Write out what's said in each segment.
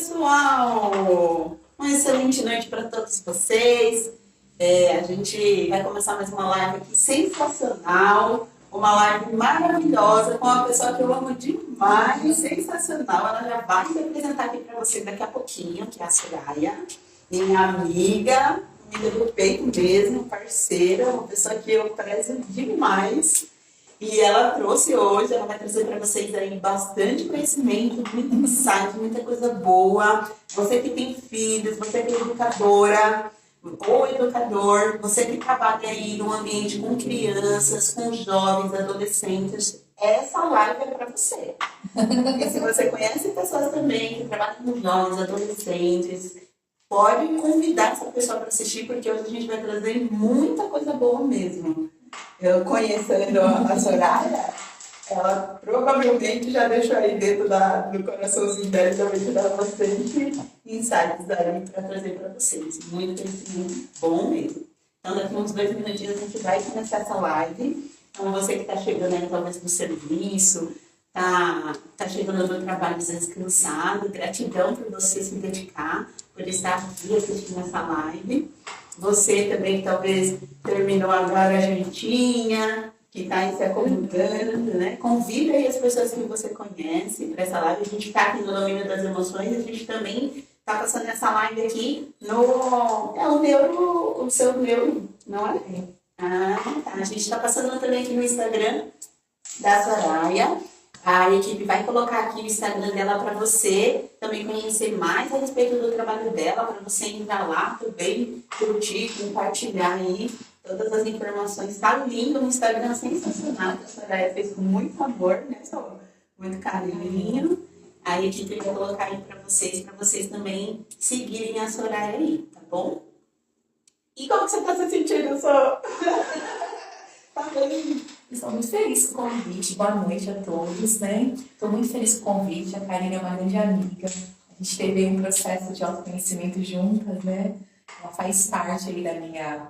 pessoal! Uma excelente noite para todos vocês. A gente vai começar mais uma live aqui sensacional, uma live maravilhosa com uma pessoa que eu amo demais, sensacional. Ela já vai me apresentar aqui para vocês daqui a pouquinho, que é a Soraya, minha amiga do peito mesmo, parceira, uma pessoa que eu prezo demais. E ela trouxe hoje, ela vai trazer para vocês aí bastante conhecimento, muito insight, muita coisa boa. Você que tem filhos, você que é educadora ou educador, você que trabalha aí num ambiente com crianças, com jovens, adolescentes, essa live é para você. E se você conhece pessoas também que trabalham com jovens, adolescentes, pode convidar essa pessoa para assistir, porque hoje a gente vai trazer muita coisa boa mesmo. Eu conhecendo a Soraya, ela provavelmente já deixou aí dentro do coraçãozinho dela, também te dar bastante insights aí para trazer para vocês. Muito conhecimento bom mesmo. Então, daqui uns 2 minutinhos a gente vai começar essa live. Então, você que está chegando aí talvez do serviço, tá chegando do trabalho descansado, gratidão por você se dedicar, por estar aqui assistindo essa live. Você também que talvez terminou agora a jantinha, que está aí se acomodando, né? Convida aí as pessoas que você conhece para essa live. A gente está aqui no Domínio das Emoções, a gente também está passando essa live aqui o seu neuro, não é? Ah, tá. A gente está passando também aqui no Instagram da Soraya. A equipe vai colocar aqui o Instagram dela para você também conhecer mais a respeito do trabalho dela, para você entrar lá também, curtir, compartilhar aí todas as informações. Está lindo no Instagram, sensacional, que a Soraya fez com muito amor, né, Só? Muito carinho. A equipe vai colocar aí para vocês também seguirem a Soraya aí, tá bom? E como que você está se sentindo, Só? Tá bem? Estou muito feliz com o convite. Boa noite a todos, né? Estou muito feliz com o convite. A Karine é uma grande amiga. A gente teve um processo de autoconhecimento juntas, né? Ela faz parte aí da minha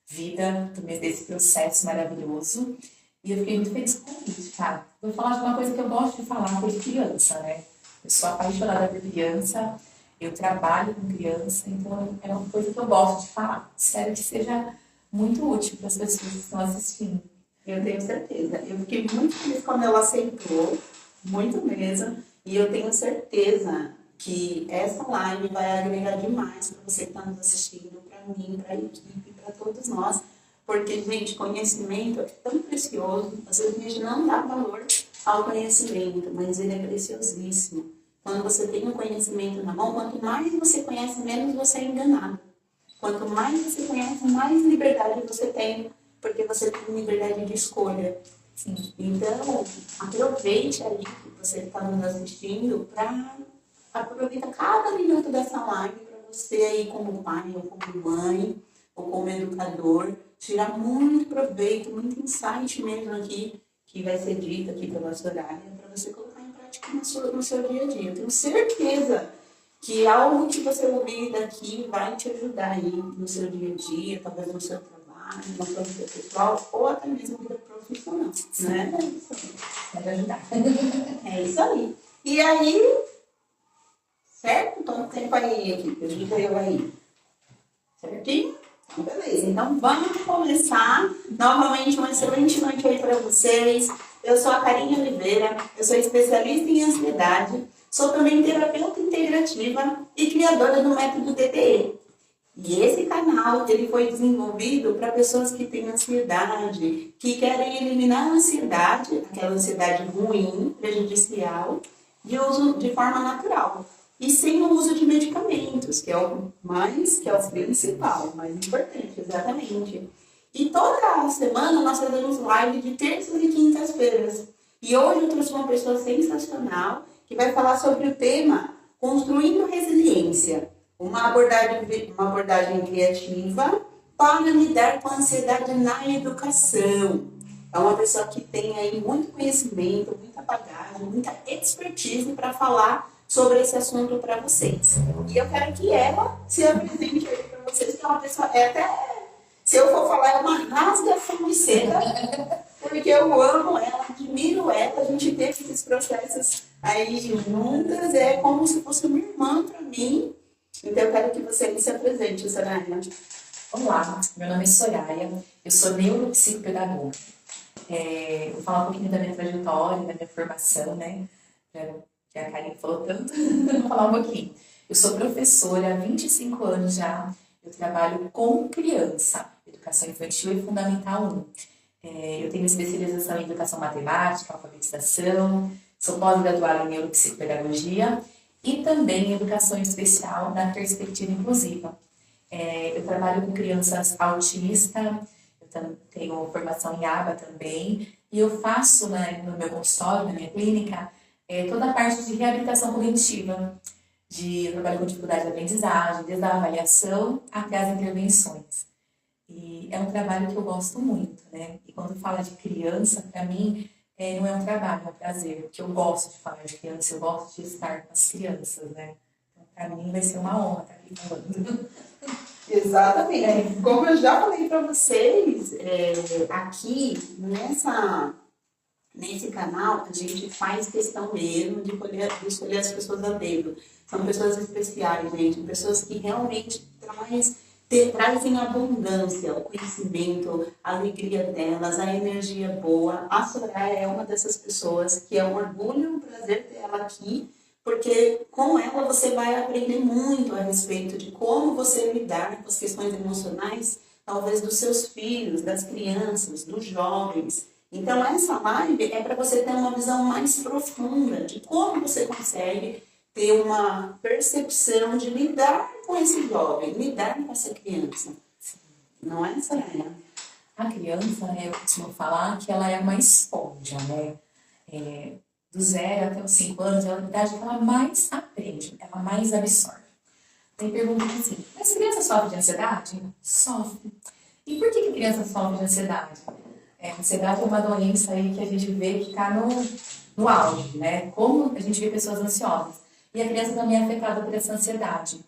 vida, desse processo maravilhoso. E eu fiquei muito feliz com o convite, cara. Vou falar de uma coisa que eu gosto de falar, que é de criança, né? Eu sou apaixonada por criança, eu trabalho com criança, então é uma coisa que eu gosto de falar. Espero que seja muito útil para as pessoas que estão assistindo. Eu tenho certeza. Eu fiquei muito feliz quando ela aceitou, muito mesmo. E eu tenho certeza que essa live vai agregar demais para você que está nos assistindo, para mim, para a equipe, para todos nós. Porque, gente, conhecimento é tão precioso. Às vezes a gente não dá valor ao conhecimento, mas ele é preciosíssimo. Quando você tem o conhecimento na mão, quanto mais você conhece, menos você é enganado. Quanto mais você conhece, mais liberdade você tem, porque você tem liberdade de escolha. Sim. Então, aproveite aí que você está nos assistindo para aproveitar cada minuto dessa live para você aí como pai, ou como mãe, ou como educador, tirar muito proveito, muito insight mesmo aqui, que vai ser dito aqui pela Soraya, para você colocar em prática no seu dia a dia. Eu tenho certeza que algo que você ouvir daqui vai te ajudar aí no seu dia a dia, talvez no seu trabalho, na sua vida pessoal ou até mesmo vida profissional, né? Pode ajudar. É isso aí. E aí, certo? Então, tempo aí, equipe. Ajuda eu aí. Certinho? Então, beleza. Então, vamos começar. Novamente, uma excelente noite aí para vocês. Eu sou a Karine Oliveira, eu sou especialista em ansiedade, sou também terapeuta integrativa e criadora do método TTE. E esse canal ele foi desenvolvido para pessoas que têm ansiedade, que querem eliminar a ansiedade, aquela ansiedade ruim, prejudicial, de forma natural. E sem o uso de medicamentos, que é o principal, o mais importante, exatamente. E toda semana nós fazemos live de terças e quintas-feiras. E hoje eu trouxe uma pessoa sensacional que vai falar sobre o tema Construindo Resiliência. Uma abordagem criativa para lidar com a ansiedade na educação. É uma pessoa que tem aí muito conhecimento, muita bagagem, muita expertise para falar sobre esse assunto para vocês. E eu quero que ela se apresente aí para vocês, que é uma pessoa, se eu for falar, é uma rasgação de seda, porque eu amo ela, admiro ela, a gente teve esses processos aí juntas, é como se fosse uma irmã para mim. Então eu quero que você se apresente, Soraya. Olá, meu nome é Soraya, eu sou neuropsicopedagoga. Vou falar um pouquinho da minha trajetória, da minha formação, né? Que a Karine falou tanto, vou falar um pouquinho. Eu sou professora há 25 anos já, eu trabalho com criança, educação infantil e fundamental 1. Eu tenho especialização em educação matemática, alfabetização, sou pós-graduada em neuropsicopedagogia e também em educação especial na perspectiva inclusiva. Eu trabalho com crianças autistas, eu tenho formação em ABA também, e eu faço, né, no meu consultório, na minha clínica, toda a parte de reabilitação cognitiva. Eu trabalho com dificuldade de aprendizagem, desde a avaliação até as intervenções. E é um trabalho que eu gosto muito, né? E quando fala de criança, para mim, não é um trabalho, é um prazer, porque eu gosto de falar de criança, eu gosto de estar com as crianças, né? Então, para mim, vai ser uma honra estar aqui falando. Exatamente. Como eu já falei para vocês, aqui nesse canal, a gente faz questão mesmo de escolher as pessoas a dedo. São pessoas especiais, gente, pessoas que realmente trazem abundância, o conhecimento, a alegria delas, a energia boa. A Soraya é uma dessas pessoas que é um orgulho e um prazer ter ela aqui, porque com ela você vai aprender muito a respeito de como você lidar com as questões emocionais, talvez dos seus filhos, das crianças, dos jovens. Então essa live é para você ter uma visão mais profunda de como você consegue ter uma percepção de lidar com esse jovem, lidar com essa criança. Não é, Soraya? A criança, né, eu costumo falar que ela é uma esponja, né? Do 0 até os 5 anos, é a idade que ela mais aprende, ela mais absorve. Aí pergunta assim, mas criança sofre de ansiedade? Sofre. E por que a criança sofre de ansiedade? A ansiedade é uma doença aí que a gente vê que está no auge, né? Como a gente vê pessoas ansiosas. E a criança também é afetada por essa ansiedade.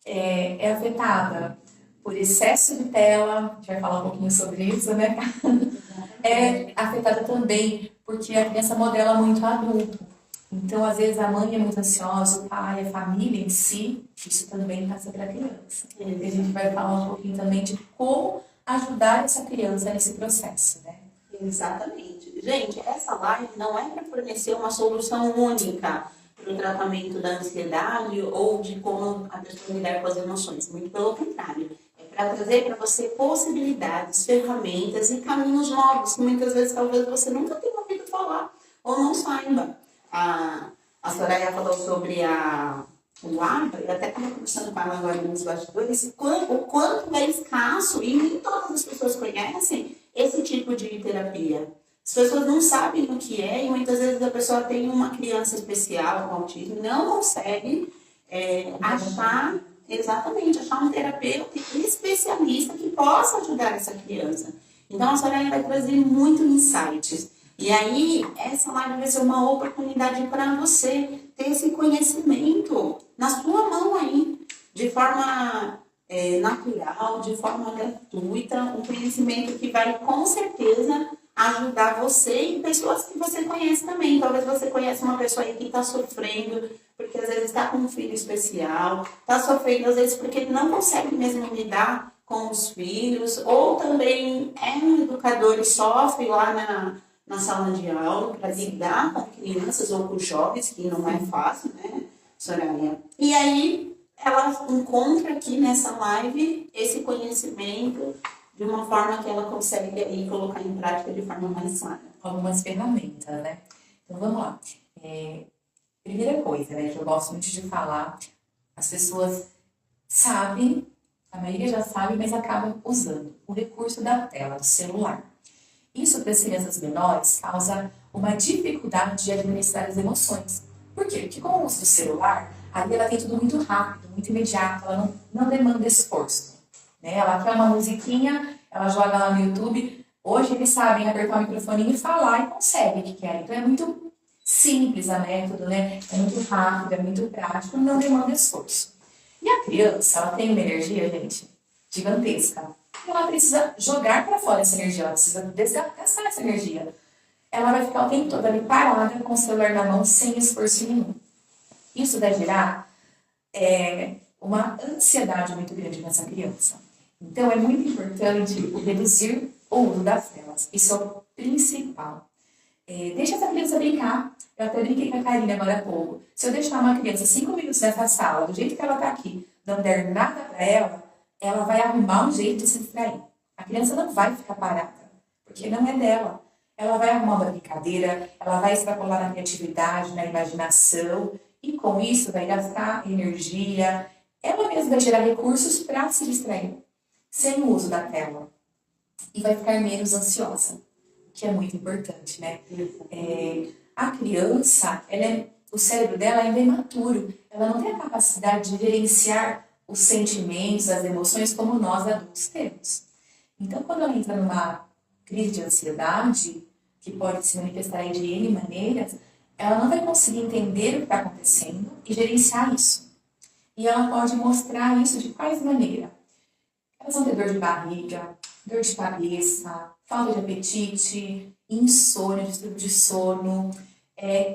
É afetada por excesso de tela, a gente vai falar um pouquinho sobre isso, né? É afetada também porque a criança modela muito o adulto. Então, às vezes, a mãe é muito ansiosa, o pai, a família em si, isso também passa para a criança. E a gente vai falar um pouquinho também de como ajudar essa criança nesse processo, né? Exatamente. Gente, essa live não é para fornecer uma solução única para o tratamento da ansiedade ou de como a pessoa lidar com as emoções. Muito pelo contrário. É para trazer para você possibilidades, ferramentas e caminhos novos que muitas vezes talvez você nunca tenha ouvido falar ou não saiba. A Soraya falou sobre o ABA, eu até estava conversando com ela agora nos bastidores, o quanto é escasso e nem todas as pessoas conhecem esse tipo de terapia. As pessoas não sabem o que é e muitas vezes a pessoa tem uma criança especial com autismo e não consegue achar um terapeuta especialista que possa ajudar essa criança. Então a Soraya vai trazer muitos insights. E aí, essa live vai ser uma oportunidade para você ter esse conhecimento na sua mão aí, de forma natural, de forma gratuita, um conhecimento que vai com certeza ajudar você e pessoas que você conhece também. Talvez você conheça uma pessoa aí que está sofrendo, porque às vezes está com um filho especial, está sofrendo às vezes porque ele não consegue mesmo lidar com os filhos, ou também é um educador e sofre lá na sala de aula para lidar com crianças ou com jovens, que não é fácil, né, Soraya? E aí ela encontra aqui nessa live esse conhecimento de uma forma que ela consegue aí colocar em prática de forma mais clara. Algumas ferramentas, né? Então vamos lá. Primeira coisa, né, que eu gosto muito de falar, as pessoas sabem, a maioria já sabe, mas acabam usando o recurso da tela, do celular. Isso para as crianças menores causa uma dificuldade de administrar as emoções. Por quê? Porque com o uso do celular, ali ela tem tudo muito rápido, muito imediato, ela não demanda esforço. Né? Ela quer uma musiquinha, ela joga lá no YouTube. Hoje eles sabem apertar o microfone e falar e conseguem o que querem. Então é muito simples a método, né? É muito rápido, é muito prático, não demanda esforço. E a criança, ela tem uma energia, gente, gigantesca. ela precisa jogar para fora essa energia, ela precisa gastar essa energia. Ela vai ficar o tempo todo ali parada com o celular na mão, sem esforço nenhum. Isso vai gerar uma ansiedade muito grande nessa criança. Então, é muito importante reduzir o uso das telas. Isso é o principal. Deixa essa criança brincar. Eu até brinquei com a Karine agora há pouco. Se eu deixar uma criança 5 minutos nessa sala, do jeito que ela está aqui, não der nada para ela vai arrumar um jeito de se distrair. A criança não vai ficar parada, porque não é dela. Ela vai arrumar uma brincadeira, ela vai extrapolar na criatividade, na imaginação, e com isso vai gastar energia. Ela mesma vai gerar recursos para se distrair, sem o uso da tela. E vai ficar menos ansiosa, que é muito importante, né? A criança, o cérebro dela ainda é imaturo. Ela não tem a capacidade de gerenciar os sentimentos, as emoções, como nós adultos temos. Então, quando ela entra numa crise de ansiedade, que pode se manifestar de N maneiras, ela não vai conseguir entender o que está acontecendo e gerenciar isso. E ela pode mostrar isso de quais maneiras? Elas vão ter dor de barriga, dor de cabeça, falta de apetite, insônia, distúrbio de sono,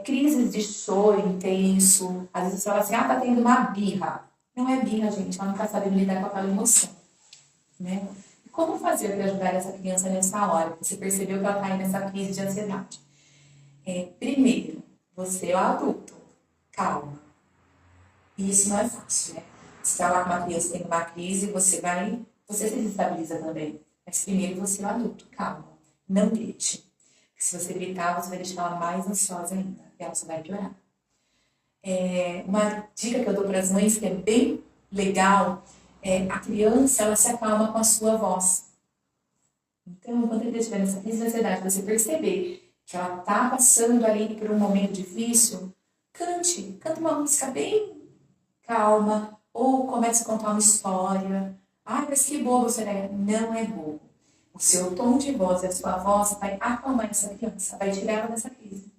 crises de choro intenso. Às vezes você fala assim, tá tendo uma birra. Não é birra, gente, ela não está sabendo lidar com aquela emoção, né? E como fazer para ajudar essa criança nessa hora? Você percebeu que ela está aí nessa crise de ansiedade. Primeiro, você é o adulto, calma. E isso não é fácil, né? Se está lá com uma criança tendo uma crise, você se desestabiliza também. Mas primeiro você é o adulto, calma. Não grite. Se você gritar, você vai deixar ela mais ansiosa ainda. E ela só vai piorar. Uma dica que eu dou para as mães, que é bem legal, a criança, ela se acalma com a sua voz. Então, quando ele estiver nessa crise de ansiedade, você perceber que ela está passando ali por um momento difícil, canta uma música bem calma, ou comece a contar uma história. Mas que bobo você é. Não é bobo. O seu tom de voz e a sua voz vai acalmar essa criança, vai tirar ela dessa crise.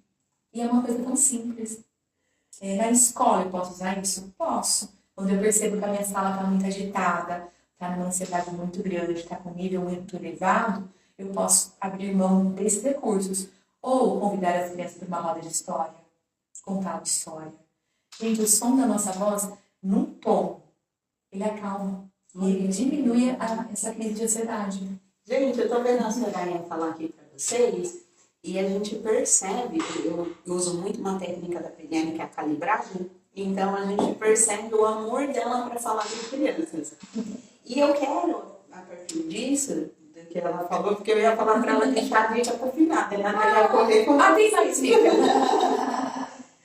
E é uma coisa tão simples. Na escola eu posso usar isso? Posso. Quando eu percebo que a minha sala está muito agitada, está numa ansiedade muito grande, está com um nível muito elevado, eu posso abrir mão desses recursos. Ou convidar as crianças para uma roda de história, contar uma história. Gente, o som da nossa voz, num tom, ele acalma. E ele diminui essa crise de ansiedade. Gente, eu estou vendo a Soraya falar aqui para vocês e a gente percebe, eu uso muito uma técnica da PNL que é a calibragem, então a gente percebe o amor dela para falar com crianças. E eu quero, a partir disso, do que ela falou, porque eu ia falar para ela deixar a gente aprofinada, né? Ela ia correr com tem mais, fica.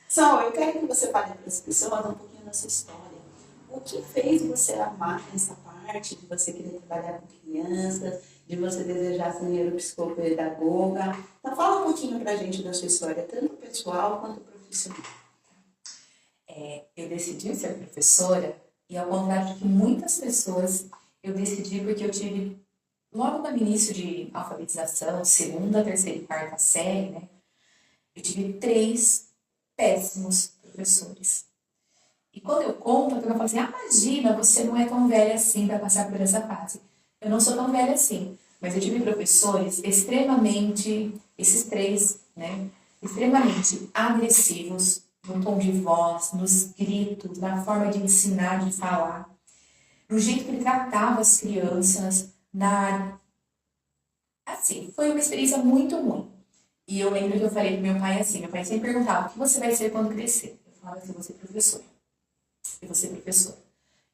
Sol, eu quero que você fale para as pessoas um pouquinho da sua história. O que fez você amar essa parte de você querer trabalhar com crianças, de você desejar ser neuropsicopedagoga? Então fala um pouquinho pra gente da sua história, tanto pessoal quanto profissional. Eu decidi ser professora e, ao contrário de que muitas pessoas, eu decidi porque eu tive, logo no início de alfabetização, segunda, terceira e quarta série, né? Eu tive 3 péssimos professores. E quando eu conto, a turma fala assim, imagina, você não é tão velha assim para passar por essa fase. Eu não sou tão velha assim, mas eu tive professores extremamente, esses 3, né, extremamente agressivos, no tom de voz, nos gritos, na forma de ensinar, de falar, no jeito que ele tratava as crianças, Assim, foi uma experiência muito ruim. E eu lembro que eu falei pro meu pai assim, meu pai sempre perguntava, o que você vai ser quando crescer? Eu falava assim, eu vou ser professora. Eu vou ser professora.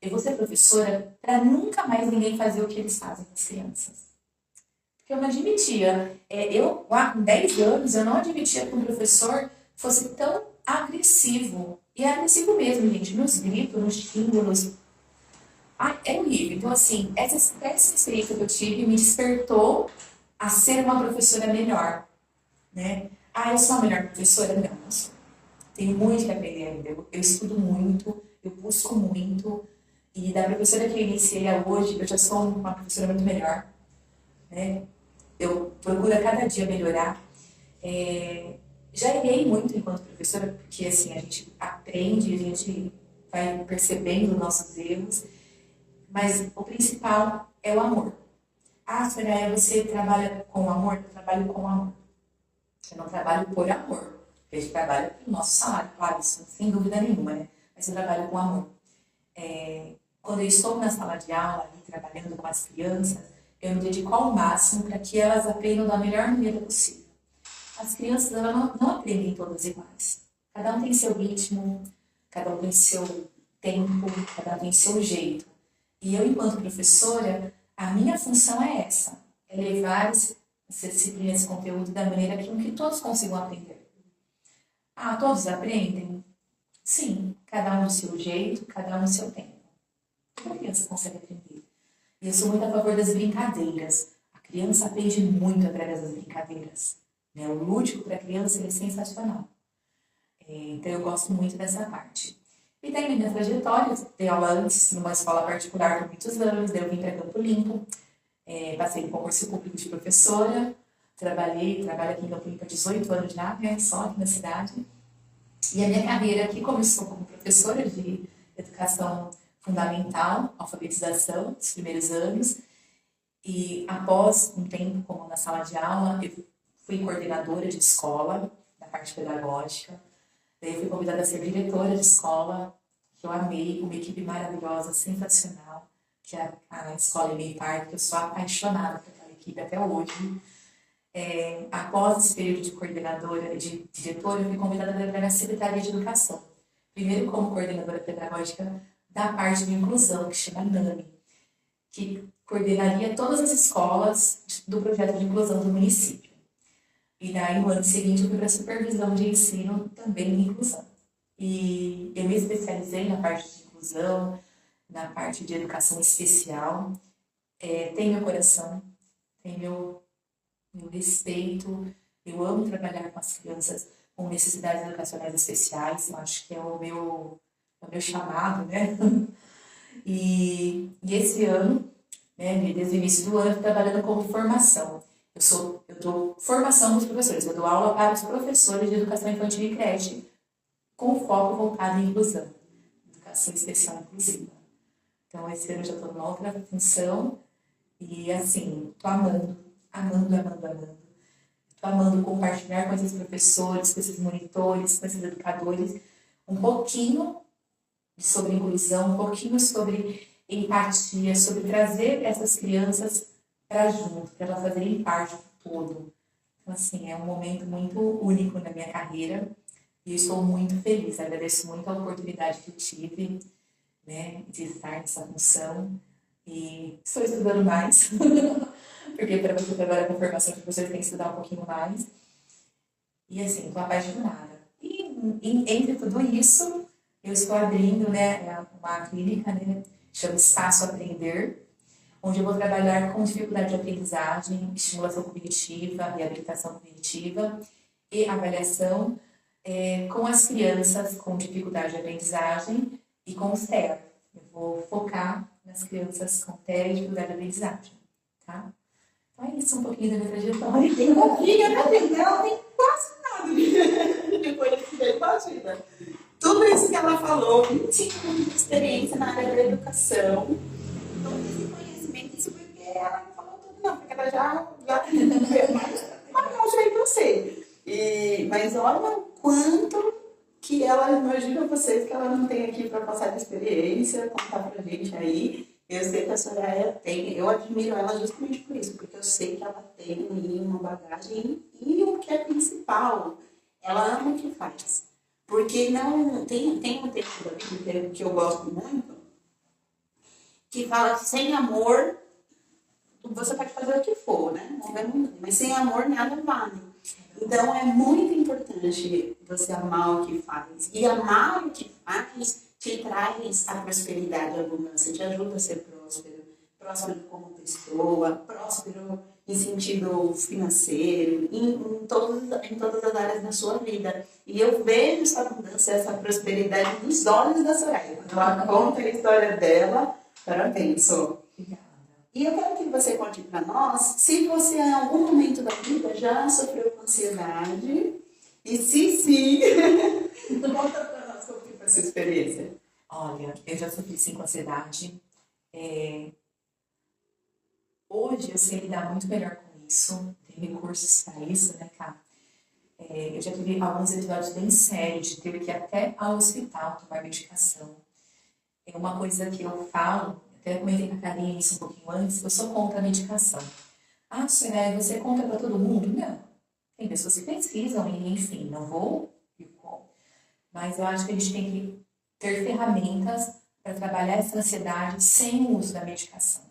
Eu vou ser professora para nunca mais ninguém fazer o que eles fazem com as crianças. Porque eu não admitia. Eu, lá com 10 anos, eu não admitia que um professor fosse tão agressivo. E é agressivo mesmo, gente. Nos gritos, nos xingos. É horrível. Então, assim, essa experiência que eu tive me despertou a ser uma professora melhor. Né? Eu sou a melhor professora? Não, não sou. Tenho muito que aprender ainda. Eu estudo muito, eu busco muito. E da professora que eu iniciei a hoje, eu já sou uma professora muito melhor. Né? Eu procuro a cada dia melhorar. Já errei muito enquanto professora, porque assim, a gente aprende, a gente vai percebendo nossos erros. Mas o principal é o amor. Ah, Soraya, você trabalha com amor? Eu trabalho com amor. Eu não trabalho por amor. A gente trabalha pelo nosso salário, claro, isso sem dúvida nenhuma, né? Mas eu trabalho com amor. Quando eu estou na sala de aula, ali, trabalhando com as crianças, eu me dedico ao máximo para que elas aprendam da melhor maneira possível. As crianças elas não aprendem todas iguais. Cada um tem seu ritmo, cada um tem seu tempo, cada um tem seu jeito. E eu, enquanto professora, a minha função é essa, é levar essa disciplina, esse conteúdo da maneira que todos consigam aprender. Ah, todos aprendem? Sim, cada um do seu jeito, cada um do seu tempo. Toda criança consegue aprender. E eu sou muito a favor das brincadeiras. A criança aprende muito através das brincadeiras. Né? O lúdico para a criança é sensacional. Então eu gosto muito dessa parte. E daí na minha trajetória, eu dei aula antes numa escola particular por muitos anos, daí eu vim para Campo Limpo, passei em concurso público de professora, trabalho aqui em Campo Limpo há 18 anos já, né, só aqui na cidade. E a minha carreira aqui começou como professora de educação fundamental, alfabetização, os primeiros anos. E após um tempo como na sala de aula, eu fui coordenadora de escola, da parte pedagógica. Daí eu fui convidada a ser diretora de escola, que eu amei, uma equipe maravilhosa, sensacional, que é a Escola Emei Parque, que eu sou apaixonada por aquela equipe até hoje. Após esse período de coordenadora, de diretora, eu fui convidada a entrar na Secretaria de Educação. Primeiro como coordenadora pedagógica da parte de inclusão, que chama NAMI, que coordenaria todas as escolas do projeto de inclusão do município. E daí, no ano seguinte, eu fui para a supervisão de ensino também em inclusão. E eu me especializei na parte de inclusão, na parte de educação especial. Tem meu coração, tem meu respeito. Eu amo trabalhar com as crianças com necessidades educacionais especiais. Eu acho que é o meu chamado, né? E esse ano, né, desde o início do ano, estou trabalhando como formação. Eu dou formação dos professores, eu dou aula para os professores de educação infantil e creche, com foco voltado em inclusão, educação especial inclusiva. Então, esse ano eu já estou numa outra função e, assim, estou amando. Estou amando compartilhar com esses professores, com esses monitores, com esses educadores, um pouquinho sobre inclusão, um pouquinho sobre empatia, sobre trazer essas crianças para junto, para elas fazerem parte do todo. Então, assim, é um momento muito único na minha carreira e eu estou muito feliz. Agradeço muito a oportunidade que eu tive, né, de estar nessa função e estou estudando mais, porque para você trabalhar com formação de professor tem que estudar um pouquinho mais. E, assim, estou apaixonada. E, entre tudo isso, eu estou abrindo, né, uma clínica, né, chama Espaço Aprender, onde eu vou trabalhar com dificuldade de aprendizagem, estimulação cognitiva, reabilitação cognitiva e avaliação com as crianças com dificuldade de aprendizagem e com os TEA. Eu vou focar nas crianças com TEA e dificuldade de aprendizagem, tá? Então é isso, um pouquinho da minha trajetória. Tem um pouquinho, né? Ela tem quase nada de conhecimento da vida. Tudo isso que ela falou, 25 anos de experiência na área da educação. Então, esse conhecimento, isso porque ela não falou tudo, não, porque ela já tem mais, mas eu achei você. Mas olha o quanto que ela, imagina vocês que ela não tem aqui para passar de experiência, contar pra gente aí. Eu sei que a Soraya tem, eu admiro ela justamente por isso, porque eu sei que ela tem uma bagagem e o que é principal, ela ama o que faz. Porque não tem um texto da Bíblia que eu gosto muito, que fala que sem amor você pode fazer o que for, né? Mas sem amor nada vale. Então é muito importante você amar o que faz. E amar o que faz te traz a prosperidade, a abundância, te ajuda a ser próspero como pessoa, próspero em sentido financeiro, em todas as áreas da sua vida. E eu vejo essa abundância, essa prosperidade nos olhos da Soraya. Quando ela conta a história dela, parabéns, Sô. E eu quero que você conte para nós se você em algum momento da vida já sofreu com ansiedade e se sim, conta para nós como foi essa experiência. Olha, eu já sofri sim com ansiedade. Hoje hoje eu sei lidar muito melhor com isso, tenho recursos para isso, né, Cá? Eu já tive alguns episódios bem sérios de ter que ir até ao hospital tomar medicação. É uma coisa que eu falo, até comentei com a Karine isso um pouquinho antes, eu sou contra a medicação. Ah, Soraya, você conta para todo mundo? Não. Tem pessoas que precisam e, enfim, não vou e como. Mas eu acho que a gente tem que ter ferramentas para trabalhar essa ansiedade sem o uso da medicação.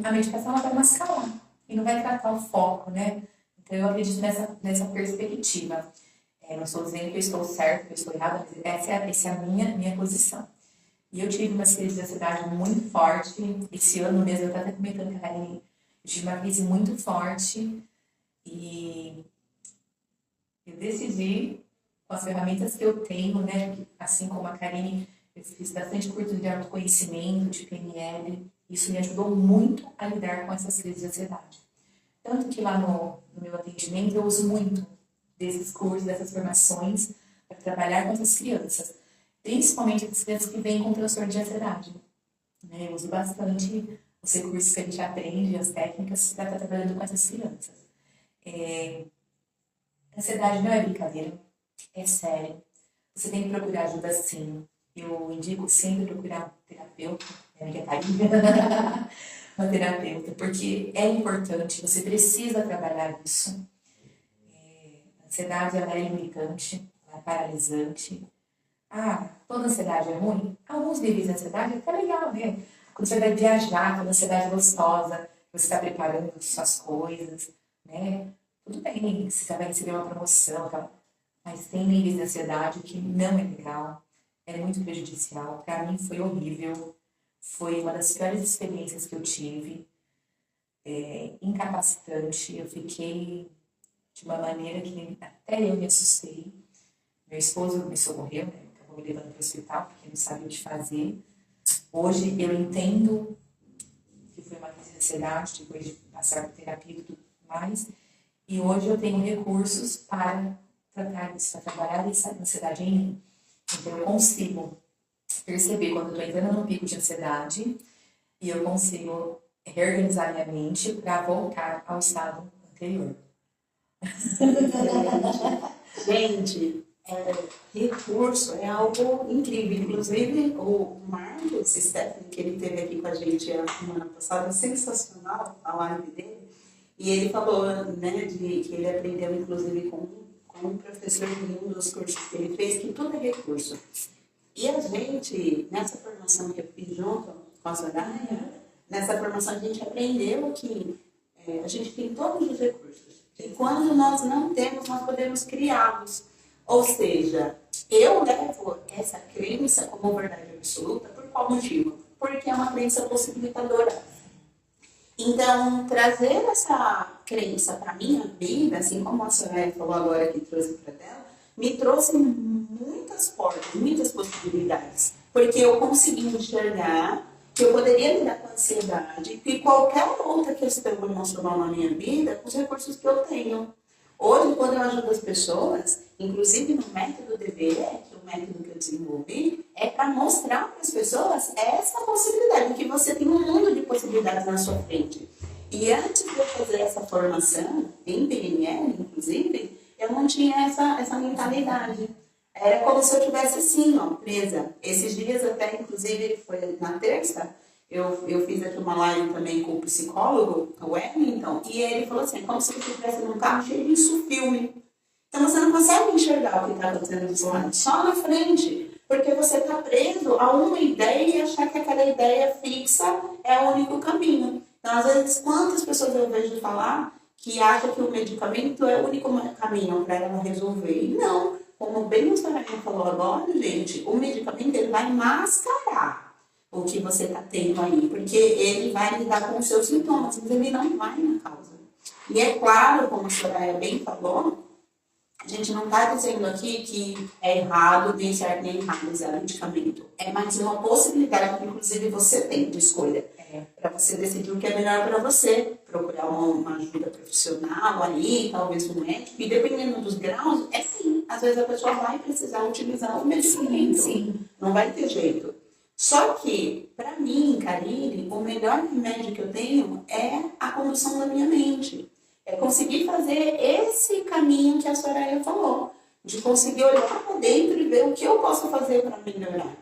A medicação ela vai mascarar e não vai tratar o foco, né? Então eu acredito nessa perspectiva. Não estou dizendo que eu estou certo, que eu estou errada, mas essa é a minha posição. E eu tive uma crise de ansiedade muito forte. Esse ano mesmo, eu estava até comentando com a Karine, eu tive uma crise muito forte e eu decidi, com as ferramentas que eu tenho, né, assim como a Karine, eu fiz bastante curso de autoconhecimento, de PNL, isso me ajudou muito a lidar com essas crises de ansiedade. Tanto que lá no meu atendimento eu uso muito desses cursos, dessas formações, para trabalhar com essas crianças, principalmente as crianças que vêm com transtorno de ansiedade. Né? Eu uso bastante os recursos que a gente aprende, as técnicas, para estar trabalhando com essas crianças. Ansiedade não é brincadeira, é sério. Você tem que procurar ajuda sim. Eu indico sempre procurar um terapeuta, minha amiga Karine, uma terapeuta, porque é importante, você precisa trabalhar isso. A ansiedade ela é limitante, ela é paralisante. Toda ansiedade é ruim? Alguns níveis de ansiedade é até legal, né? Quando você vai viajar, quando a ansiedade é gostosa, você está preparando suas coisas, né? Tudo bem, você vai receber uma promoção, tá? Mas tem níveis de ansiedade que não é legal, é muito prejudicial. Para mim foi horrível, foi uma das piores experiências que eu tive, incapacitante. Eu fiquei de uma maneira que até eu me assustei. Meu esposo me socorreu, né? Acabou me levando para o hospital, porque não sabia o que fazer. Hoje eu entendo que foi uma crise de ansiedade, depois de passar por terapia e tudo mais. E hoje eu tenho recursos para tratar isso, para trabalhar essa ansiedade em mim. Então eu consigo perceber quando eu estou entrando num pico de ansiedade e eu consigo reorganizar minha mente para voltar ao estado anterior. Gente, recurso é algo incrível. Inclusive, o Marcos Stephanie, que ele teve aqui com a gente a semana passada, sensacional a live dele. E ele falou, né, de que ele aprendeu, inclusive, com um professor de um dos cursos que ele fez, que tudo é recurso. E a gente, nessa formação que eu fiz junto com a Soraya, nessa formação a gente aprendeu que a gente tem todos os recursos. E quando nós não temos, nós podemos criá-los. Ou seja, eu levo essa crença como verdade absoluta por qual motivo? Porque é uma crença possibilitadora. Então, trazer essa crença para a minha vida, assim como a Soraya falou agora que trouxe para dela, me trouxe muitas portas, muitas possibilidades. Porque eu consegui enxergar que eu poderia lidar com a ansiedade e qualquer outra questão emocional na minha vida com os recursos que eu tenho. Hoje, quando eu ajudo as pessoas, inclusive no método DVE, que é o método que eu desenvolvi, é para mostrar para as pessoas essa possibilidade, que você tem um mundo de possibilidades na sua frente. E antes de eu fazer essa formação, em PNL, inclusive, eu não tinha essa mentalidade. Era como se eu tivesse assim, ó, presa. Esses dias até, inclusive, foi na terça, eu fiz aqui uma live também com o psicólogo, o Wellington, e ele falou assim, como se você estivesse num carro cheio de filme. Então você não consegue enxergar o que está acontecendo do seu lado, só na frente, porque você está preso a uma ideia e achar que aquela ideia fixa é o único caminho. Então, às vezes, quantas pessoas eu vejo falar que acham que o medicamento é o único caminho para ela resolver? E não. Como bem o Soraya falou agora, gente, o medicamento ele vai mascarar o que você está tendo aí, porque ele vai lidar com os seus sintomas, mas ele não vai na causa. E é claro, como a Soraya bem falou, a gente não está dizendo aqui que é errado, nem certo nem errado usar medicamento. É mais uma possibilidade que, inclusive, você tem de escolha. Para você decidir o que é melhor para você. Procurar uma ajuda profissional ali, talvez um médico. E dependendo dos graus, sim. Às vezes a pessoa vai precisar utilizar o medicamento. Sim. Não vai ter jeito. Só que, para mim, Karine, o melhor remédio que eu tenho é a condução da minha mente. É conseguir fazer esse caminho que a Soraya falou. De conseguir olhar para dentro e ver o que eu posso fazer para melhorar.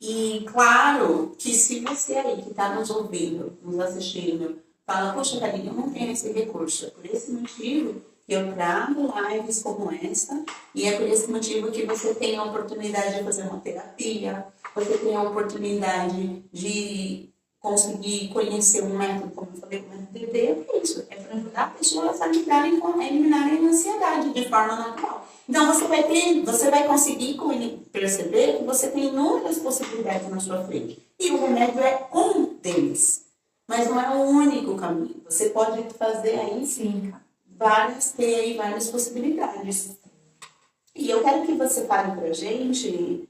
E claro que se você aí que está nos ouvindo, nos assistindo, fala, poxa, Karine, eu não tenho esse recurso. É por esse motivo que eu trago lives como essa, e é por esse motivo que você tem a oportunidade de fazer uma terapia, você tem a oportunidade de conseguir conhecer um método, como eu falei, o método DD, é isso, é para ajudar pessoas a eliminarem a ansiedade de forma natural. Então você vai conseguir perceber que você tem inúmeras possibilidades na sua frente. E o remédio é um deles. Mas não é o único caminho. Você pode fazer aí sim, ter aí várias possibilidades. E eu quero que você fale pra gente,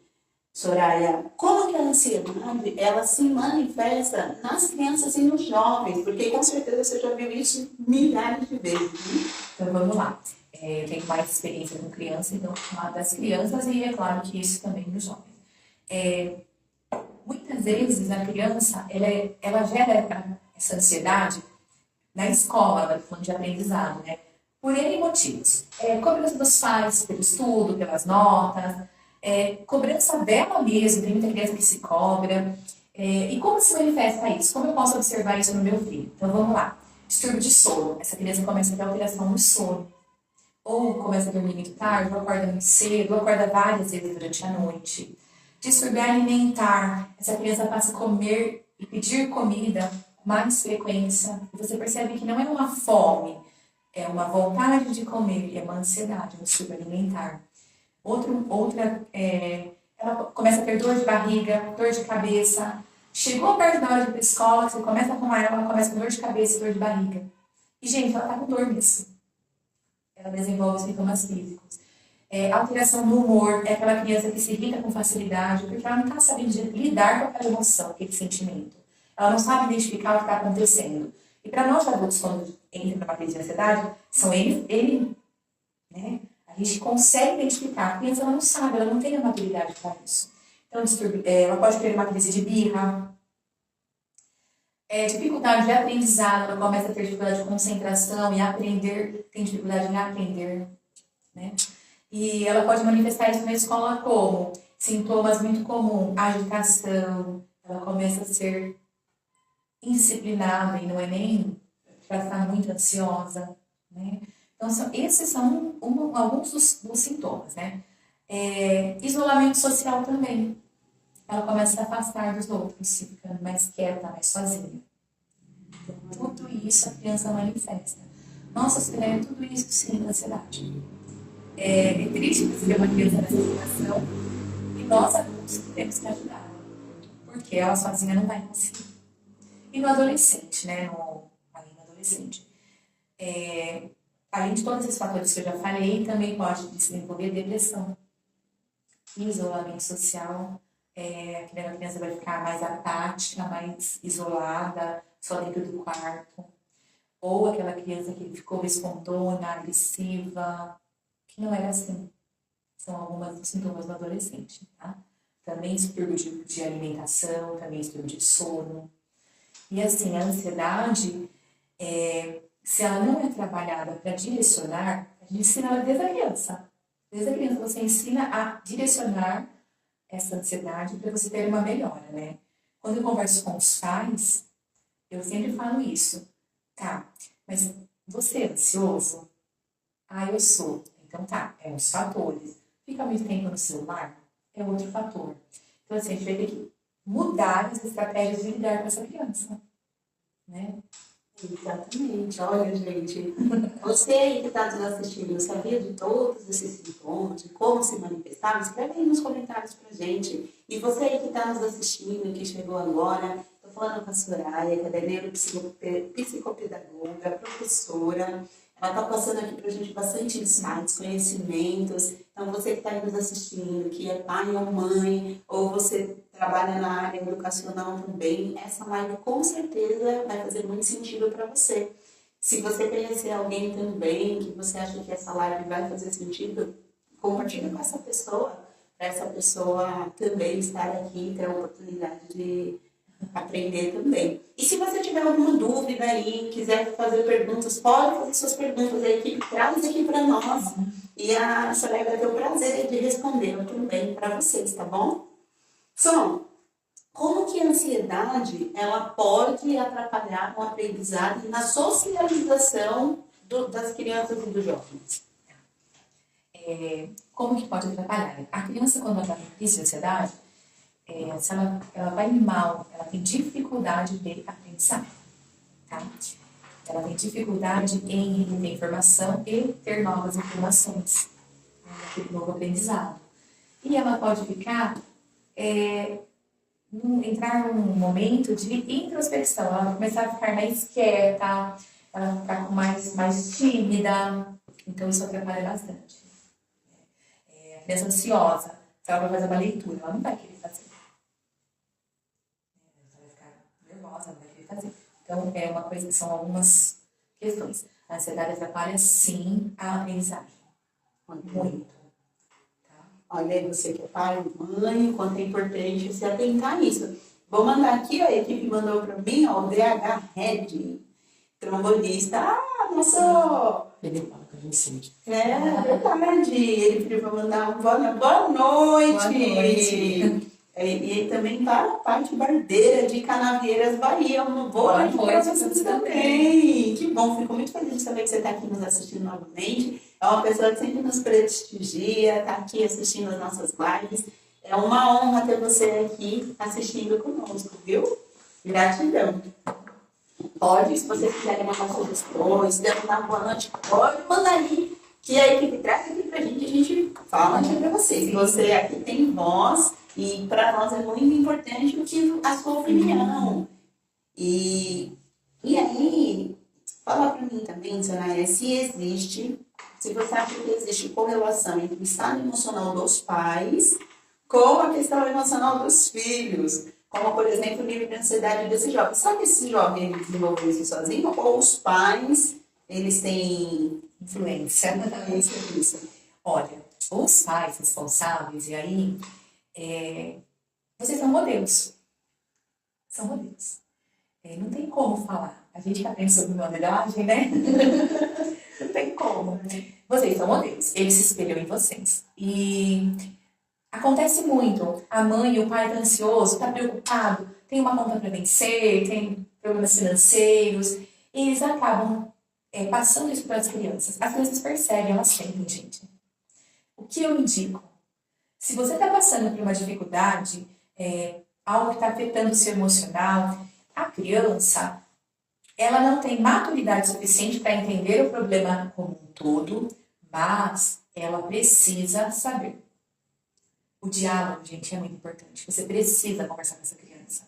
Soraya, como que a ansiedade ela se manifesta nas crianças e nos jovens? Porque com certeza você já viu isso milhares de vezes. Né? Então vamos lá. Eu tenho mais experiência com crianças, então vou falar das crianças e é claro que isso também nos jovens. Muitas vezes a criança, ela gera essa ansiedade na escola, falando de aprendizado, né? Por N motivos. Cobrança dos pais pelo estudo, pelas notas, cobrança dela mesma, tem muita criança que se cobra. E como se manifesta isso? Como eu posso observar isso no meu filho? Então vamos lá. Distúrbio de sono. Essa criança começa a ter alteração no sono. Ou começa a dormir muito tarde, ou acorda muito cedo, ou acorda várias vezes durante a noite. Distúrbio alimentar. Essa criança passa a comer e pedir comida com mais frequência. E você percebe que não é uma fome, é uma vontade de comer, é uma ansiedade, um distúrbio alimentar. Ela começa a ter dor de barriga, dor de cabeça. Chegou perto da hora de ir para a escola, você começa a arrumar ela começa com dor de cabeça e dor de barriga. E, gente, ela está com dor mesmo. Ela desenvolve sintomas físicos. Alteração do humor, é aquela criança que se irrita com facilidade, porque ela não está sabendo lidar com aquela emoção, aquele sentimento. Ela não sabe identificar o que está acontecendo. E para nós adultos, quando entra numa crise de ansiedade, são ele, né? A gente consegue identificar. A criança ela não sabe, ela não tem a maturidade para isso. Então, ela pode ter uma crise de birra, dificuldade de aprendizado, ela começa a ter dificuldade de concentração e aprender, tem dificuldade em aprender, né? E ela pode manifestar isso na escola como sintomas muito comuns, agitação, ela começa a ser indisciplinada e não é nem para estar muito ansiosa, né? Então, esses são alguns dos sintomas, né? Isolamento social também. Ela começa a se afastar dos outros, ficando mais quieta, mais sozinha. Então, tudo isso a criança manifesta. Nossa, se é tudo isso sim, ansiedade. É triste ver uma criança nessa situação e nós adultos temos que ajudar. Porque ela sozinha não vai conseguir. E no adolescente, né? Ali no adolescente. Além de todos esses fatores que eu já falei, também pode desenvolver depressão, isolamento social. A criança vai ficar mais apática, mais isolada, só dentro do quarto. Ou aquela criança que ficou respondona, agressiva, que não era assim. São alguns dos sintomas do adolescente, tá? Também distúrbio de alimentação, também distúrbio de sono. E assim, a ansiedade, se ela não é trabalhada para direcionar, a gente ensina ela desde a criança. Desde a criança você ensina a direcionar essa ansiedade para você ter uma melhora, né? Quando eu converso com os pais, eu sempre falo isso. Tá, mas você é ansioso? Eu sou. Então tá, os fatores. Fica muito tempo no celular? É outro fator. Então assim, a gente vai ter que mudar as estratégias de lidar com essa criança, né? Exatamente. Olha, gente, você aí que está nos assistindo, sabia de todos esses sintomas, de como se manifestar? Escreve aí nos comentários pra gente. E você aí que está nos assistindo, que chegou agora, estou falando com a Soraya, que é neuropsicopedagoga, professora. Ela está passando aqui para a gente bastante insights, conhecimentos. Então, você que está aí nos assistindo, que é pai ou mãe, ou você trabalha na área educacional também, essa live com certeza vai fazer muito sentido para você. Se você conhecer alguém também, que você acha que essa live vai fazer sentido, compartilha com essa pessoa. para essa pessoa também estar aqui e ter a oportunidade de aprender também. E se você tiver alguma dúvida aí, quiser fazer perguntas, pode fazer suas perguntas, a equipe traz aqui para nós e a Soraya vai ter o prazer de responder também para vocês, tá bom? Som, como que a ansiedade ela pode atrapalhar no aprendizado e na socialização das crianças e dos jovens? Como que pode atrapalhar? A criança, quando ela está em crise de ansiedade, se ela vai mal, ela tem dificuldade de aprendizado, tá? Ela tem dificuldade em reter informação e ter novas informações, naquele novo aprendizado. E ela pode ficar, entrar num momento de introspecção, ela vai começar a ficar mais quieta, ela vai ficar mais tímida, então isso atrapalha bastante. A criança ansiosa, se ela vai fazer uma leitura, ela não vai querer fazer. Ela vai ficar nervosa, não vai querer fazer. Então, é uma coisa que são algumas questões. A ansiedade atrapalha, sim, a aprendizagem. Muito. Tá? Olha aí, você que é pai, mãe, quanto é importante se atentar a isso. Vou mandar aqui, ó, a equipe mandou para mim, ó, o DH Red, trombonista. Ah, nosso... Ele fala que a gente sente. É verdade. Ele pediu para mandar um boa noite. Boa noite. E também para a parte bardeira de Canavieiras, Bahia. Uma boa noite para vocês também. Que bom, fico muito feliz de saber que você está aqui nos assistindo novamente. É uma pessoa que sempre nos prestigia, está aqui assistindo as nossas lives. É uma honra ter você aqui assistindo conosco, viu? Gratidão. Pode, se vocês quiserem mandar sugestões, dar uma boa noite, pode mandar aí, que a equipe traz aqui pra gente, a gente fala aqui pra vocês. Você aqui tem voz e para nós é muito importante o que a sua opinião. E aí, fala para mim também, Soraya, se você acha que existe correlação entre o estado emocional dos pais com a questão emocional dos filhos. Como, por exemplo, o nível de ansiedade desse jovem. Será que esse jovem desenvolveu isso sozinho? Ou os pais, eles têm influência nisso? Olha, os pais responsáveis, e aí, vocês são modelos. São modelos. Não tem como falar. A gente que aprende sobre modelagem, né? Não tem como. Vocês são modelos. Eles se espelham em vocês. E acontece muito. A mãe e o pai estão ansiosos, estão preocupados, tem uma conta para vencer, tem problemas financeiros. E eles acabam passando isso para as crianças. As crianças percebem, elas sentem, gente. O que eu indico? Se você está passando por uma dificuldade, algo que está afetando o seu emocional, a criança, ela não tem maturidade suficiente para entender o problema como um todo, mas ela precisa saber. O diálogo, gente, é muito importante. Você precisa conversar com essa criança.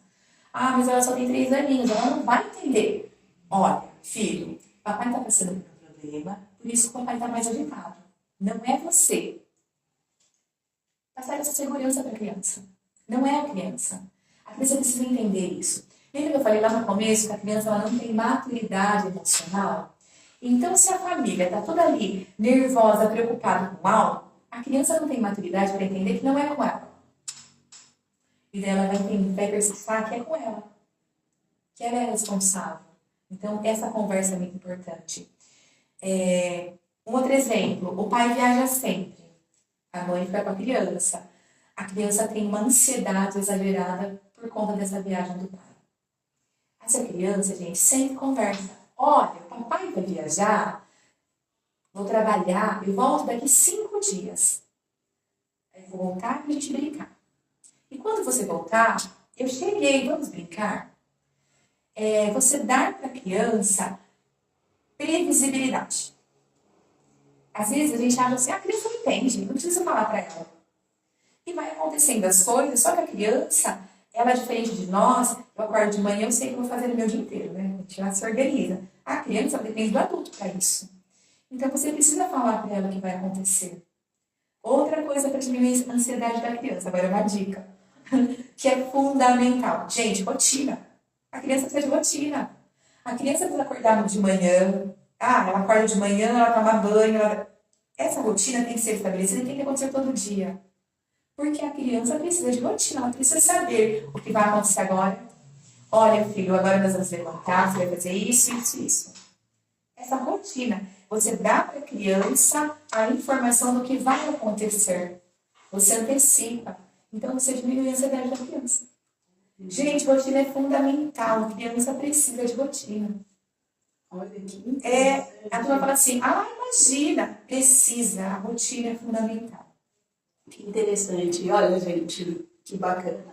Ah, mas ela só tem 3 aninhos, ela não vai entender. Olha, filho, papai está passando por um problema, por isso que o papai está mais agitado. Não é você. Passar essa segurança para a criança. Não é a criança. A criança precisa entender isso. Lembra que eu falei lá no começo que a criança ela não tem maturidade emocional? Então, se a família está toda ali nervosa, preocupada com algo, a criança não tem maturidade para entender que não é com ela. E daí ela vai perceber que é com ela. Que ela é responsável. Então, essa conversa é muito importante. Um outro exemplo. O pai viaja sempre. A mãe fica com a criança. A criança tem uma ansiedade exagerada por conta dessa viagem do pai. Essa criança, gente, sempre conversa. Olha, o papai vai viajar, vou trabalhar, eu volto daqui 5 dias. Aí vou voltar para a gente brincar. E quando você voltar, eu cheguei, vamos brincar? Você dar para a criança previsibilidade. Às vezes a gente acha assim, a criança não entende, não precisa falar para ela. E vai acontecendo as coisas, só que a criança, ela é diferente de nós. Eu acordo de manhã, eu sei o que eu vou fazer no meu dia inteiro, né? A gente já se organiza. A criança depende do adulto para isso. Então você precisa falar para ela o que vai acontecer. Outra coisa para diminuir a ansiedade da criança, agora é uma dica, que é fundamental. Gente, rotina. A criança precisa de rotina. A criança precisa acordar de manhã. Ela acorda de manhã, ela toma banho. Essa rotina tem que ser estabelecida e tem que acontecer todo dia. Porque a criança precisa de rotina, ela precisa saber o que vai acontecer agora. Olha, filho, agora nós vamos levantar, você vai fazer isso, isso, isso. Essa rotina, você dá para a criança a informação do que vai acontecer. Você antecipa. Então, você diminui a ansiedade da criança. Gente, rotina é fundamental. A criança precisa de rotina. Olha que A turma fala assim, imagina, precisa. A rotina é fundamental. Que interessante. Olha, gente, que bacana.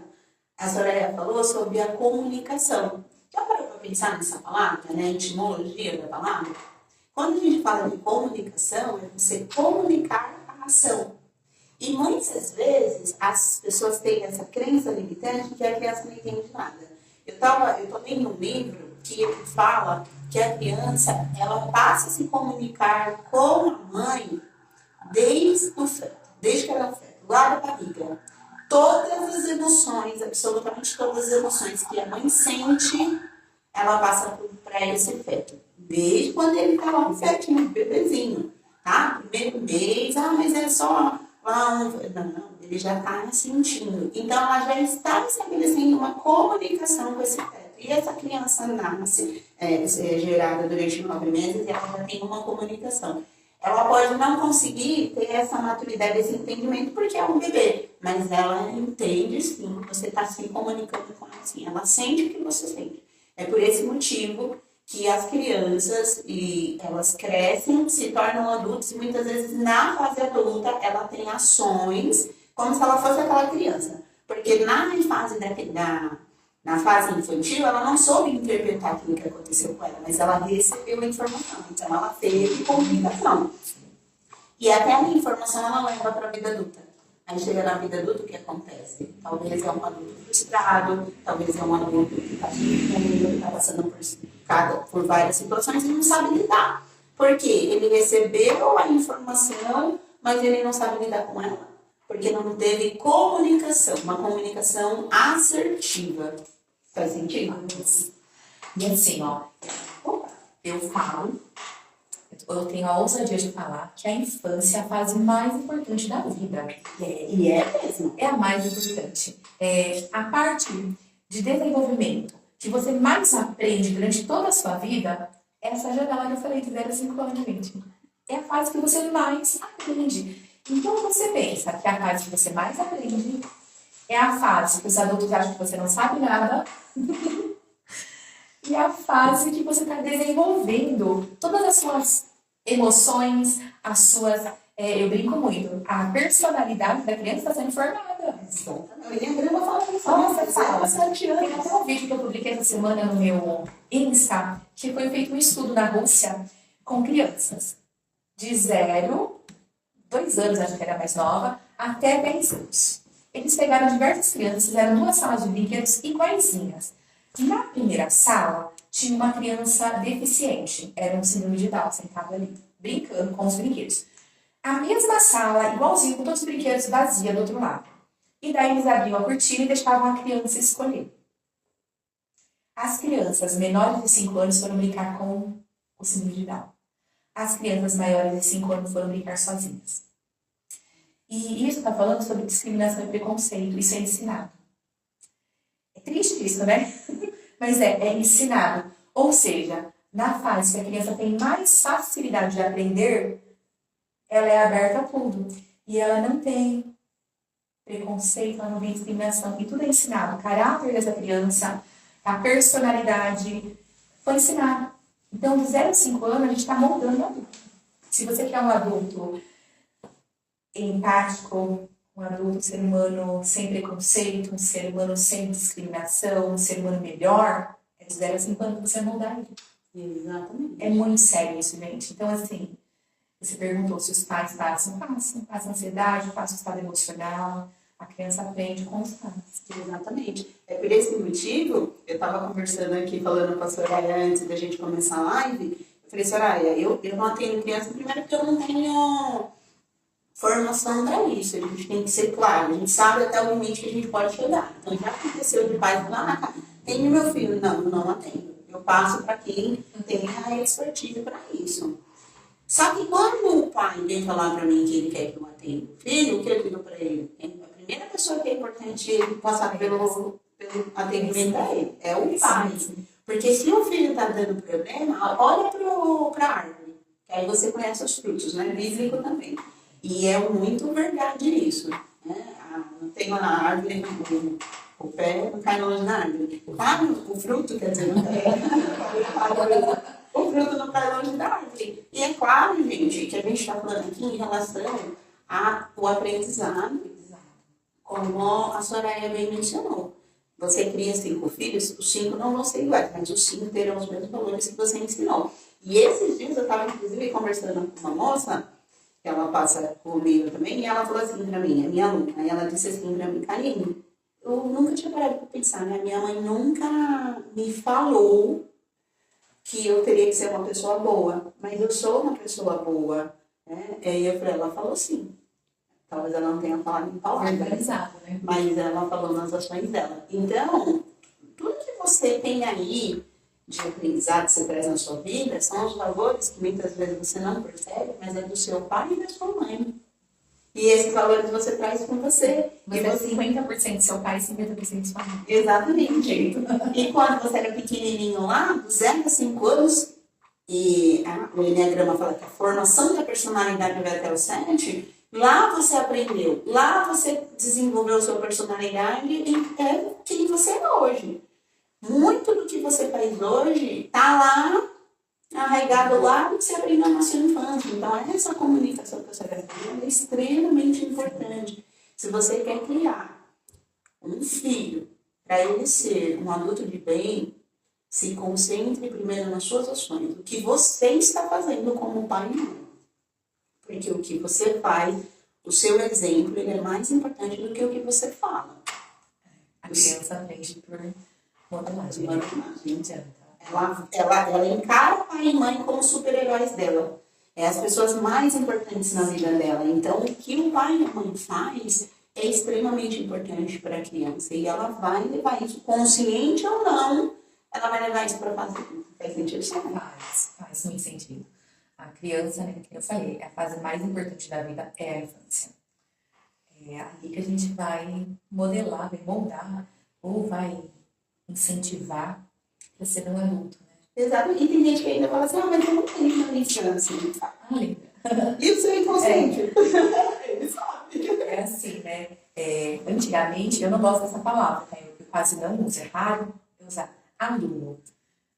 A Soraya falou sobre a comunicação. Já parou para pensar nessa palavra, né? A etimologia da palavra? Quando a gente fala de comunicação, é você comunicar a ação. E muitas vezes as pessoas têm essa crença limitante que a criança não entende nada. Eu tô lendo um livro que ele fala que a criança ela passa a se comunicar com a mãe desde que ela é um feto, lá da barriga. Todas as emoções, absolutamente todas as emoções que a mãe sente, ela passa para esse feto. Desde quando ele está lá um fetinho, um bebezinho, tá? Primeiro mês, mas é só lá um... Não, ele já está sentindo. Então, ela já está estabelecendo uma comunicação com esse feto. E essa criança nasce, é gerada durante 9 meses e ela já tem uma comunicação. Ela pode não conseguir ter essa maturidade, esse entendimento, porque é um bebê. Mas ela entende, sim, você está se comunicando com ela, assim. Ela sente o que você sente. É por esse motivo que as crianças, elas crescem, se tornam adultos, e muitas vezes, na fase adulta, ela tem ações como se ela fosse aquela criança. Porque na fase infantil, ela não soube interpretar aquilo que aconteceu com ela, mas ela recebeu a informação, então ela teve comunicação. E até a informação ela leva para a vida adulta. Aí chega na vida adulta, o que acontece? Talvez é um adulto frustrado, talvez é um adulto que está passando por várias situações e não sabe lidar. Por quê? Ele recebeu a informação, mas ele não sabe lidar com ela. Porque não teve comunicação, uma comunicação assertiva. Faz sentido? E assim, eu tenho a ousadia de falar que a infância é a fase mais importante da vida. E é mesmo. É a mais importante. A parte de desenvolvimento que você mais aprende durante toda a sua vida, essa janela que eu falei de 0 a 5 anos, gente. É a fase que você mais aprende. Então, você pensa que a fase que você mais aprende é a fase que os adultos acham que você não sabe nada e a fase que você está desenvolvendo todas as suas emoções, as suas... eu brinco muito, a personalidade da criança está sendo formada. Eu lembrei, falar isso. Nossa, fala 7 anos. Tem até um vídeo que eu publiquei essa semana no meu Insta, que foi feito um estudo na Rússia com crianças de 2 anos, acho que era mais nova, até 10 anos. Eles pegaram diversas crianças, fizeram 2 salas de brinquedos iguaizinhas. Na primeira sala, tinha uma criança deficiente, era um síndrome de Down, sentada ali, brincando com os brinquedos. A mesma sala, igualzinho, com todos os brinquedos, vazia do outro lado. E daí eles abriam a cortina e deixavam a criança escolher. As crianças menores de 5 anos foram brincar com o síndrome de Down. As crianças maiores de 5 anos foram brincar sozinhas. E isso está falando sobre discriminação e preconceito. Isso é ensinado. É triste isso, né? Mas é ensinado. Ou seja, na fase que a criança tem mais facilidade de aprender, ela é aberta a tudo. E ela não tem preconceito, ela não tem discriminação. E tudo é ensinado. O caráter dessa criança, a personalidade, foi ensinado. Então, de 0 a 5 anos, a gente está moldando o adulto. Se você quer um adulto empático, um adulto, um ser humano sem preconceito, um ser humano sem discriminação, um ser humano melhor, é de 0 a 5 anos que você moldar ele. Exatamente. É muito sério isso, gente. Então, assim, você perguntou se os pais passam ansiedade, passam estado emocional. A criança aprende com os pais. Exatamente. É por esse motivo, eu estava conversando aqui, falando com a Soraya antes da gente começar a live. Eu falei, Soraya, eu não atendo criança, primeiro porque eu não tenho formação para isso. A gente tem que ser claro, a gente sabe até o limite que a gente pode chegar. Então, já aconteceu de pai falar, tem meu filho. Não atendo. Eu passo para quem tem a expertise para isso. Só que quando o pai vem falar para mim que ele quer que eu atenda o filho, o que eu digo para ele? A primeira pessoa que é importante ele passar pelo atendimento a ele? É o pai. Porque se o filho está dando problema, olha para a árvore, que aí você conhece os frutos, né? Bíblico também. E é muito verdade isso. Né? Não tem uma árvore, o pé não cai longe da árvore. O fruto, quer dizer, não cai. O fruto não cai longe da árvore. E é claro, gente, que a gente está falando aqui em relação ao aprendizado, como a Soraya bem mencionou. Você cria 5 filhos, os 5 não vão ser iguais, mas os 5 terão os mesmos valores que você ensinou. E esses dias eu estava, inclusive, conversando com uma moça, que ela passa comigo também, e ela falou assim para mim, a minha aluna, aí ela disse assim para mim, Karine, eu nunca tinha parado para pensar, né? Minha mãe nunca me falou que eu teria que ser uma pessoa boa, mas eu sou uma pessoa boa, né? E eu falei, ela falou sim. Talvez ela não tenha falado em palavras, né? Mas ela falou nas ações dela. Então, tudo que você tem aí de aprendizado que você traz na sua vida são os valores que muitas vezes você não percebe, mas é do seu pai e da sua mãe. E esses valores você traz com você. Você é 50% seu pai e 50% sua mãe. Exatamente. E quando você era pequenininho lá, dos 0 a 5 anos, e o Enneagrama fala que a formação da personalidade vai até os 7, lá você aprendeu, lá você desenvolveu sua personalidade e é quem você é hoje. Muito do que você faz hoje está lá, arraigado lá do que você aprendeu na sua infância. Então, essa comunicação que você vai fazer é extremamente importante. Se você quer criar um filho para ele ser um adulto de bem, se concentre primeiro nas suas ações, o que você está fazendo como pai e mãe. Porque o que você faz, o seu exemplo, ele é mais importante do que o que você fala. A criança aprende por modelagem. Ela encara pai e mãe como super-heróis dela. É as pessoas mais importantes na vida dela. Então, o que o pai e a mãe faz é extremamente importante para a criança. E ela vai levar isso, consciente ou não, ela vai levar isso para fazer. Faz sentido? Faz muito sentido. A criança, né, que eu falei, a fase mais importante da vida é a infância. É ali que a gente vai modelar, vai moldar, ou vai incentivar para ser um adulto, né? Exato. E tem gente que ainda fala assim, mas eu não tenho uma infância. E o seu inconsciente? Ele sabe. É assim, né? Antigamente, eu não gosto dessa palavra, né? Eu quase não uso, é raro eu usar aluno.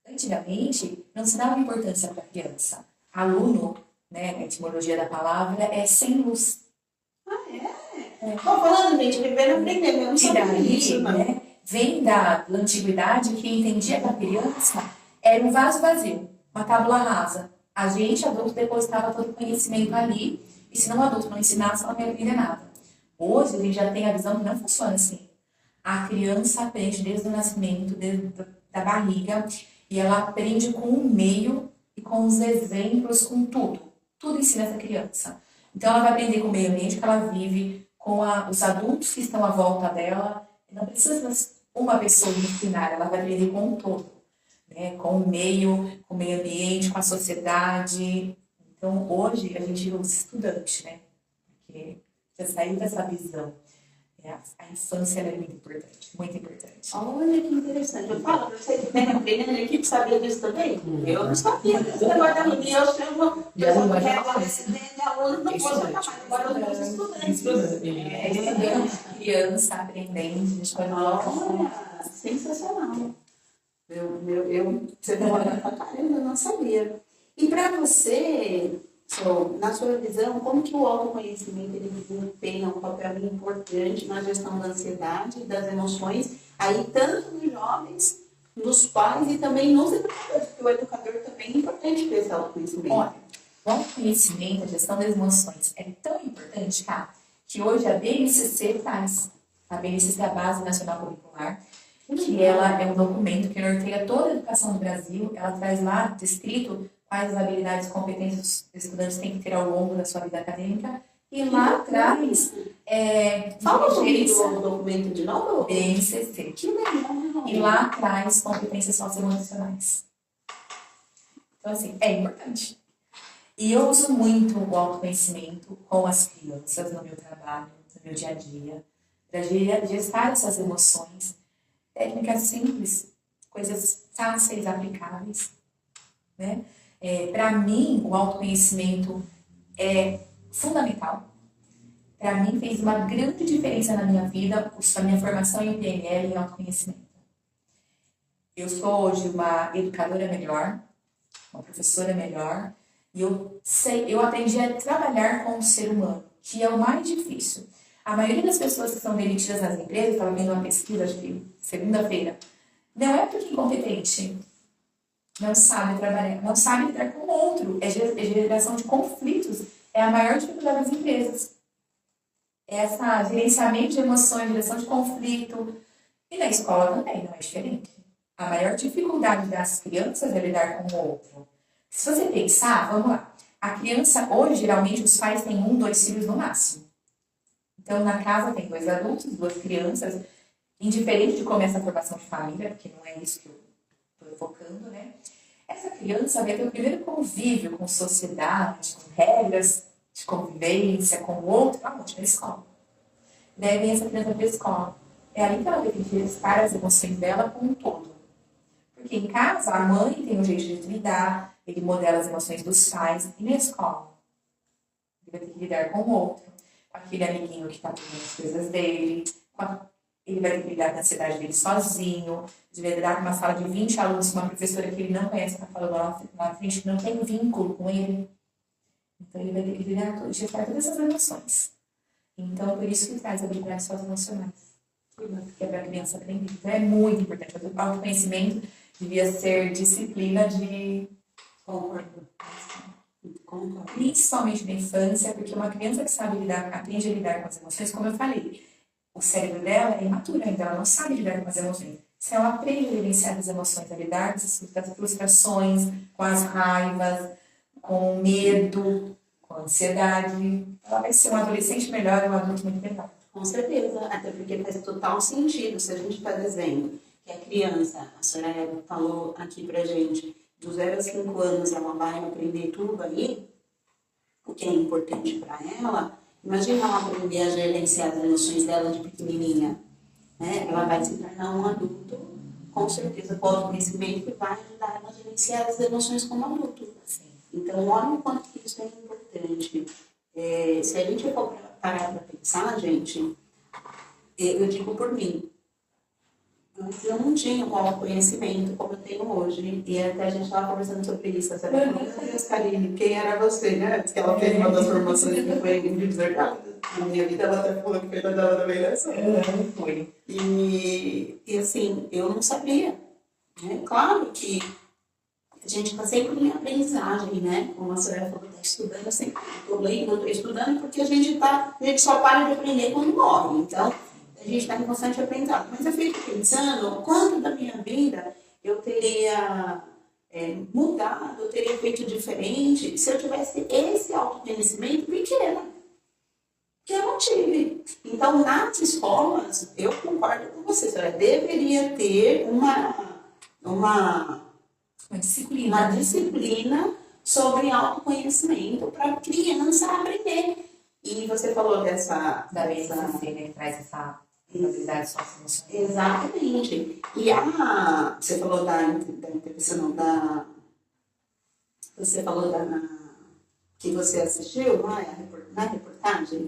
Antigamente, não se dava importância para a criança. Aluno, né, a etimologia da palavra é sem luz. Bom, falando, gente, viver não aprender, eu não sabia isso, né? Vem da antiguidade que entendia que a criança era um vaso vazio, uma tábula rasa. A gente, adulto, depositava todo o conhecimento ali, e se não o adulto não ensinasse, ela não ia aprender nada. Hoje, a gente já tem a visão que não funciona assim. A criança aprende desde o nascimento, desde da barriga, e ela aprende com o meio e com os exemplos, com tudo. Tudo ensina essa criança. Então, ela vai aprender com o meio ambiente que ela vive, com os adultos que estão à volta dela. Não precisa uma pessoa ensinar, ela vai aprender com o todo. Né? Com o meio ambiente, com a sociedade. Então, hoje, a gente usa estudante, né? Porque já saiu dessa visão. A infância é muito importante, muito importante. Olha que interessante. Eu falo para você que tem aprendendo a equipe, sabia disso também? Eu não sabia desse negócio da aluno. E eu chamo pessoas que querem aluno, não posso acabar. Agora eu uso estudantes. Criança aprendendo, olha, sensacional. Você falou pra caramba, eu não sabia. E para você, na sua visão, como que o autoconhecimento ele desempenha um papel importante na gestão da ansiedade e das emoções, aí tanto nos jovens, nos pais e também nos educadores, porque o educador também é importante ter esse autoconhecimento. Olha, o autoconhecimento, a gestão das emoções é tão importante, cara, que hoje a BNCC traz. A BNCC é a Base Nacional Curricular, que ela é um documento que norteia toda a educação do Brasil. Ela traz lá descrito quais as habilidades e competências os estudantes têm que ter ao longo da sua vida acadêmica. E lá atrás... Fala o documento de novo? BNCC. Que legal! E lá atrás competências socioemocionais. Então, assim, é importante. E eu uso muito o autoconhecimento com as crianças no meu trabalho, no meu dia a dia. para gestar essas emoções. Técnicas simples, coisas fáceis, aplicáveis, né? Para mim, o autoconhecimento é fundamental. Para mim, fez uma grande diferença na minha vida a minha formação em PNL e autoconhecimento. Eu sou hoje uma educadora melhor, uma professora melhor, e eu aprendi a trabalhar com o ser humano, que é o mais difícil. A maioria das pessoas que são demitidas nas empresas, estava vendo uma pesquisa, acho que segunda-feira, não é porque é incompetente, não sabe trabalhar, não sabe lidar com o outro, é geração de conflitos, é a maior dificuldade das empresas. Essa gerenciamento de emoções, geração de conflito, e na escola também não é diferente. A maior dificuldade das crianças é lidar com o outro. Se você pensar, vamos lá, a criança, hoje, geralmente, os pais têm 1, 2 filhos no máximo. Então, na casa tem 2 adultos, 2 crianças, indiferente de como é essa formação de família, porque não é isso que eu estou focando, né? Essa criança vai ter o primeiro convívio com sociedade, com regras de convivência, com o outro, aonde? Na escola. Daí vem essa criança para a escola. É ali que ela vai ter que gestar as emoções dela com um todo. Porque em casa, a mãe tem um jeito de lidar, ele modela as emoções dos pais, e na escola, ele vai ter que lidar com o outro, com aquele amiguinho que está pedindo as coisas dele, ele vai ter que lidar com a ansiedade dele sozinho, ele vai lidar com uma sala de 20 alunos, uma professora que ele não conhece, está falando lá na frente, que não tem vínculo com ele. Então, ele vai ter que lidar, gestar todas essas emoções. Então, por isso que traz a habilidade socioemocionais, que é para a criança aprender. Então, é muito importante. O autoconhecimento devia ser disciplina de... Concordo. Principalmente na infância, porque uma criança que sabe lidar, aprende a lidar com as emoções, como eu falei, o cérebro dela é imaturo ainda, ela não sabe lidar com as emoções. Se ela aprende a vivenciar as emoções, a lidar com as frustrações, com as raivas, com o medo, com a ansiedade, ela vai ser um adolescente melhor e um adulto muito melhor. Com certeza, até porque faz total sentido se a gente está dizendo que a criança, a senhora Eva falou aqui pra gente, dos 0 a 5 anos ela vai aprender tudo aí, o que é importante para ela. Imagina ela aprender a gerenciar as emoções dela de pequenininha, né? Ela vai se tornar um adulto, com certeza, com autoconhecimento que vai ajudar ela a gerenciar as emoções como adulto. Então, olha o quanto que isso é importante. Se a gente for parar para pensar, gente, eu digo por mim, antes eu não tinha um autoconhecimento como eu tenho hoje. E até a gente estava conversando sobre isso. Você falou, meu Deus, Karine, quem era você, né? Antes que ela fez uma das formações que foi em desertado. Na minha vida, ela até falou que foi da delegação. Foi. E assim, eu não sabia. Né? Claro que a gente está sempre em aprendizagem, né? Como a senhora falou, está estudando, eu sempre estou lendo, estou estudando, porque a gente só para de aprender quando morre. Então, a gente está em constante aprendizado. Mas eu fico pensando, quanto da minha vida eu teria mudado, eu teria feito diferente se eu tivesse esse autoconhecimento pequeno. Que eu não tive. Então, nas escolas, eu concordo com você, senhora, deveria ter uma disciplina sobre autoconhecimento para a criança aprender. E você falou dessa... Da BNCC, né, que traz essa habilidade socioemocional. Exatamente. E você falou da intervenção, você falou que você assistiu, não é? Na reportagem?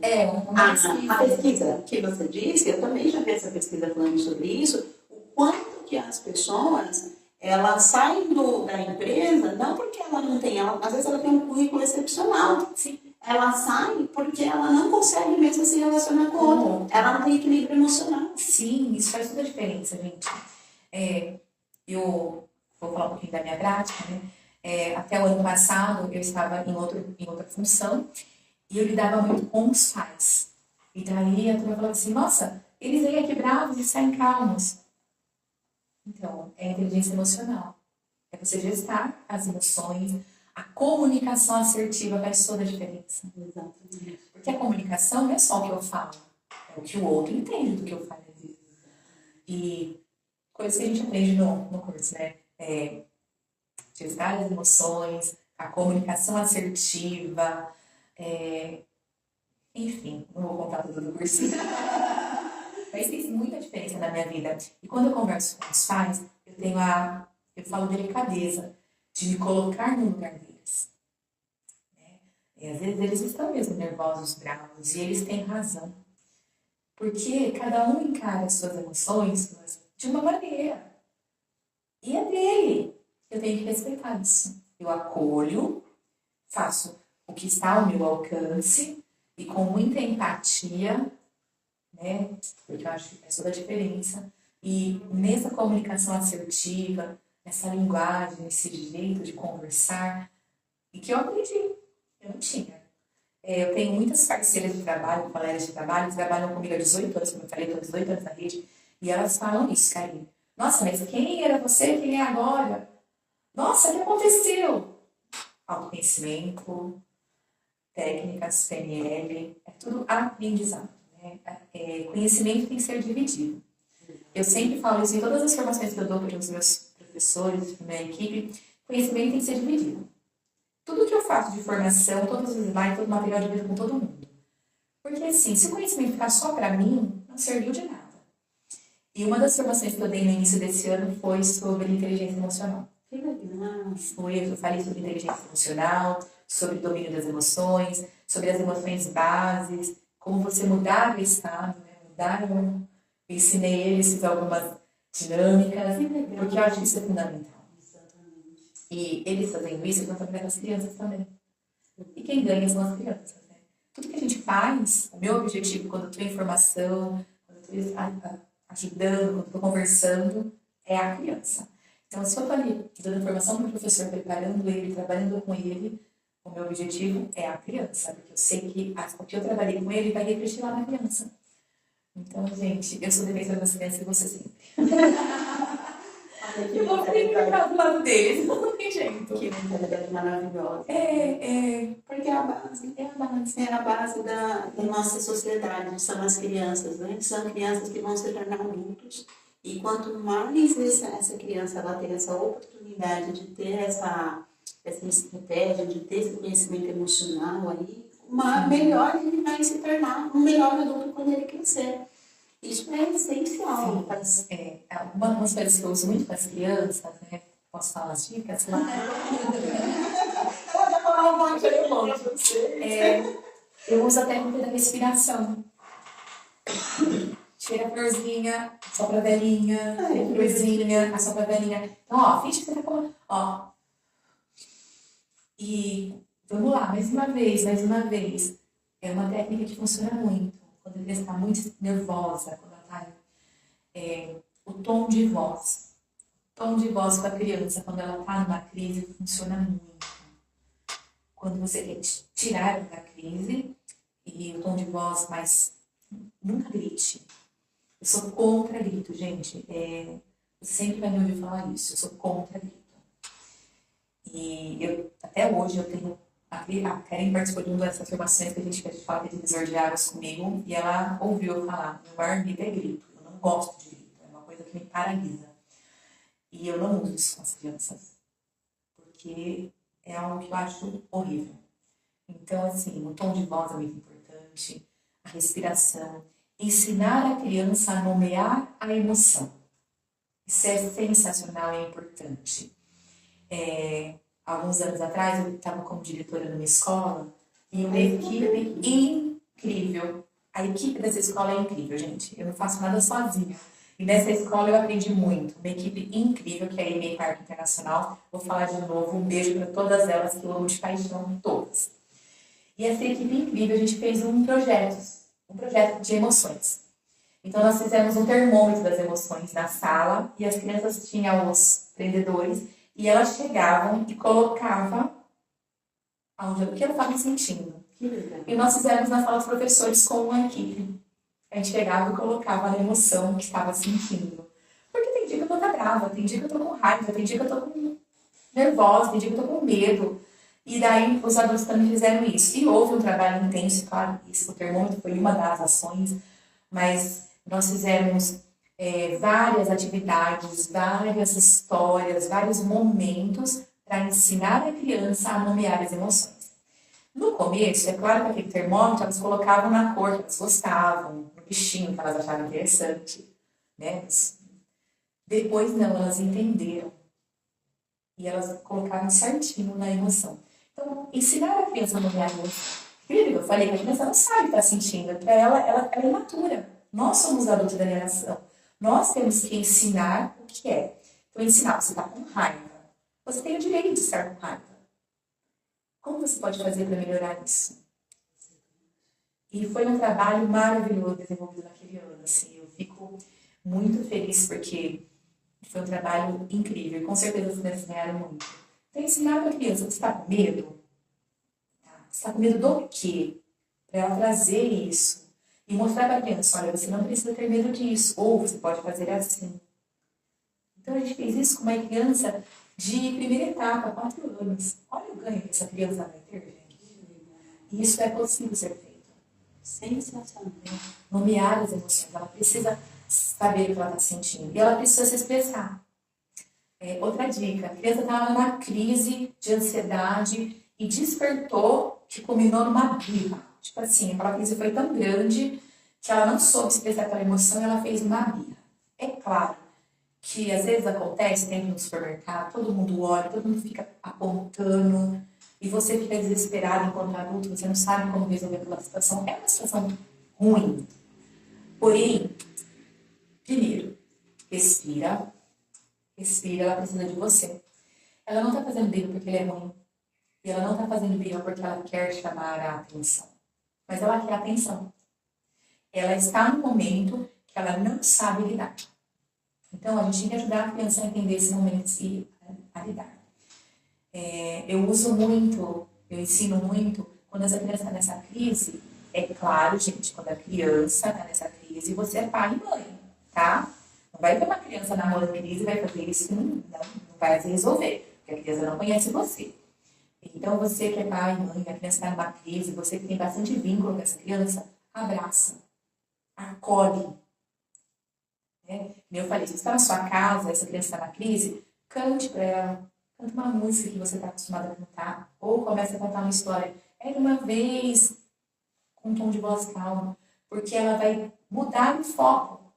A pesquisa que você disse, eu também já vi essa pesquisa falando sobre isso, o quanto que as pessoas... Elas saem da empresa, não porque ela não tem, às vezes ela tem um currículo excepcional. Sim. Ela sai porque ela não consegue mesmo se relacionar com o outro. Ela não tem equilíbrio emocional. Sim, isso faz toda a diferença, gente. Eu vou falar um pouquinho da minha prática, né? Até o ano passado, eu estava em outra função e eu lidava muito com os pais. E daí a turma falava assim, nossa, eles vêm aqui bravos e saem calmos. Então, é a inteligência emocional. É você gestar as emoções. A comunicação assertiva faz toda a diferença. Exatamente. Porque a comunicação não é só o que eu falo, é o que o outro entende do que eu falo. E coisas que a gente aprende no curso, né? Gestar as emoções, a comunicação assertiva, enfim, não vou contar tudo do curso. na minha vida. E quando eu converso com os pais, eu falo delicadeza de me colocar no lugar deles. Né? E às vezes eles estão mesmo nervosos, bravos, e eles têm razão. Porque cada um encara as suas emoções de uma maneira. E é dele. Eu tenho que respeitar isso. Eu acolho, faço o que está ao meu alcance e com muita empatia, né? Porque eu acho que faz toda a diferença. E nessa comunicação assertiva, nessa linguagem, nesse jeito de conversar, e que eu aprendi, eu não tinha. Eu tenho muitas parceiras de trabalho, colegas de trabalho, que trabalham comigo há 18 anos, como eu falei, estou há 18 anos na rede, e elas falam isso, Karine. Nossa, mas quem era você, quem é agora? Nossa, o que aconteceu? Autoconhecimento, técnicas, PNL, é tudo aprendizado. Né? Conhecimento tem que ser dividido. Eu sempre falo isso em todas as formações que eu dou para os meus professores, para a minha equipe, conhecimento tem que ser dividido. Tudo que eu faço de formação, todos os slides, todo o material de vida com todo mundo. Porque assim, se o conhecimento ficar só para mim, não serviu de nada. E uma das formações que eu dei no início desse ano foi sobre inteligência emocional. Eu falei sobre inteligência emocional, sobre domínio das emoções, sobre as emoções bases, como você mudar o estado, né? Eu ensinei eles algumas dinâmicas, porque eu acho que isso é fundamental. E eles fazendo isso, estão trabalhando as crianças também. E quem ganha são as crianças. Né? Tudo que a gente faz, o meu objetivo quando eu estou em formação, quando eu estou ajudando, quando eu estou conversando, é a criança. Então, se eu estou ali dando informação para o professor, preparando ele, trabalhando com ele, o meu objetivo é a criança, porque eu sei que o que eu trabalhei com ele vai refletir lá na criança. Então, gente, eu sou defensora das crianças e você sempre. Eu vou sempre ficar do lado deles, não tem jeito. Que mentalidade maravilhosa. Porque é a base. É a base da nossa sociedade, são as crianças, né? São crianças que vão se tornar adultos. E quanto mais essa criança ela tem essa oportunidade de ter essa estratégia, de ter esse conhecimento emocional aí, melhor ele vai se tornar um melhor adulto quando ele crescer. Isso é essencial. Algumas coisas que eu uso muito com as crianças, né? Posso falar as dicas? Ela já falou um monte de pra você. Eu uso a técnica da respiração. Tira a florzinha, sopra a velhinha, tira a florzinha, sopra a velhinha. Então, ó, finge que você tá com... Ó. E vamos lá, mais uma vez. É uma técnica que funciona muito. Quando a criança está muito nervosa, quando ela está... o tom de voz. O tom de voz com a criança, quando ela está numa crise, funciona muito. Quando você quer tirar ela da crise, e o tom de voz mais... Nunca grite. Eu sou contra grito, gente. Você sempre vai me ouvir falar isso. Eu sou contra grito. E até hoje eu tenho... A Karen participou de uma dessas formações que a gente fez de divisor de águas comigo. E ela ouviu eu falar, meu maior medo é grito. Eu não gosto de grito. É uma coisa que me paralisa. E eu não uso isso com as crianças. Porque é algo que eu acho horrível. Então, assim, o tom de voz é muito importante. A respiração. Ensinar a criança a nomear a emoção. Isso é sensacional e importante. Alguns anos atrás, eu estava como diretora numa escola e uma equipe incrível. A equipe dessa escola é incrível, gente. Eu não faço nada sozinha. E nessa escola eu aprendi muito. Uma equipe incrível, que é a EMEI Parque Internacional. Vou falar de novo, um beijo para todas elas que eu amo de paixão, todas. E essa equipe incrível, a gente fez um projeto de emoções. Então, nós fizemos um termômetro das emoções na sala e as crianças tinham os prendedores e elas chegavam e colocavam o que elas estavam sentindo. E nós fizemos na sala dos professores com uma equipe. A gente pegava e colocava a emoção que estava sentindo. Porque tem dia que eu tô brava, tem dia que eu tô com raiva, tem dia que eu tô nervosa, tem dia que eu tô com medo. E daí os adultos também fizeram isso. E houve um trabalho intenso, claro, o termômetro foi uma das ações, mas nós fizemos várias atividades, várias histórias, vários momentos para ensinar a criança a nomear as emoções. No começo, é claro que aquele termômetro elas colocavam na cor que elas gostavam, no bichinho que elas achavam interessante, né? Depois não, elas entenderam. E elas colocaram certinho na emoção. Então, ensinar a criança a nomear a emoção. Eu falei que a criança não sabe o que está sentindo. Para ela é imatura. Nós somos adultos da geração. Nós temos que ensinar o que é. Então, ensinar, você está com raiva. Você tem o direito de estar com raiva. Como você pode fazer para melhorar isso? E foi um trabalho maravilhoso desenvolvido naquele ano. Assim, eu fico muito feliz porque foi um trabalho incrível. E com certeza as crianças ganharam muito. Então, ensinar para a criança, você está com medo? Você está com medo do quê? Para ela trazer isso. E mostrar para a criança, olha, você não precisa ter medo disso. Ou você pode fazer assim. Então, a gente fez isso com uma criança de primeira etapa, 4 anos. Olha o ganho que essa criança vai ter, gente. E isso é possível ser feito. Sensacional. Nomear as emoções. Ela precisa saber o que ela está sentindo. E ela precisa se expressar. Outra dica. A criança estava numa crise de ansiedade e despertou que culminou numa birra. Tipo assim, aquela crise foi tão grande que ela não soube expressar aquela emoção e ela fez uma birra. É claro que às vezes acontece dentro do supermercado, todo mundo olha, todo mundo fica apontando e você fica desesperado enquanto adulto, você não sabe como resolver aquela situação. É uma situação ruim. Porém, primeiro, respira, ela precisa de você. Ela não está fazendo birra porque ele é ruim. E ela não está fazendo birra porque ela quer chamar a atenção. Mas ela quer atenção. Ela está no momento que ela não sabe lidar. Então, a gente tem que ajudar a criança a entender esse momento e a lidar. Eu ensino muito, quando essa criança está nessa crise, é claro, gente, quando a criança está nessa crise, você é pai e mãe, tá? Não vai ter uma criança na rua da crise e vai fazer isso que não vai resolver, porque a criança não conhece você. Então, você que é pai e mãe, a criança está numa crise, você que tem bastante vínculo com essa criança, abraça, acolhe. Como eu falei, se você está na sua casa, essa criança está na crise, cante para ela. Canta uma música que você está acostumado a cantar. Ou comece a contar uma história. Era uma vez, com um tom de voz calmo. Porque ela vai mudar o foco.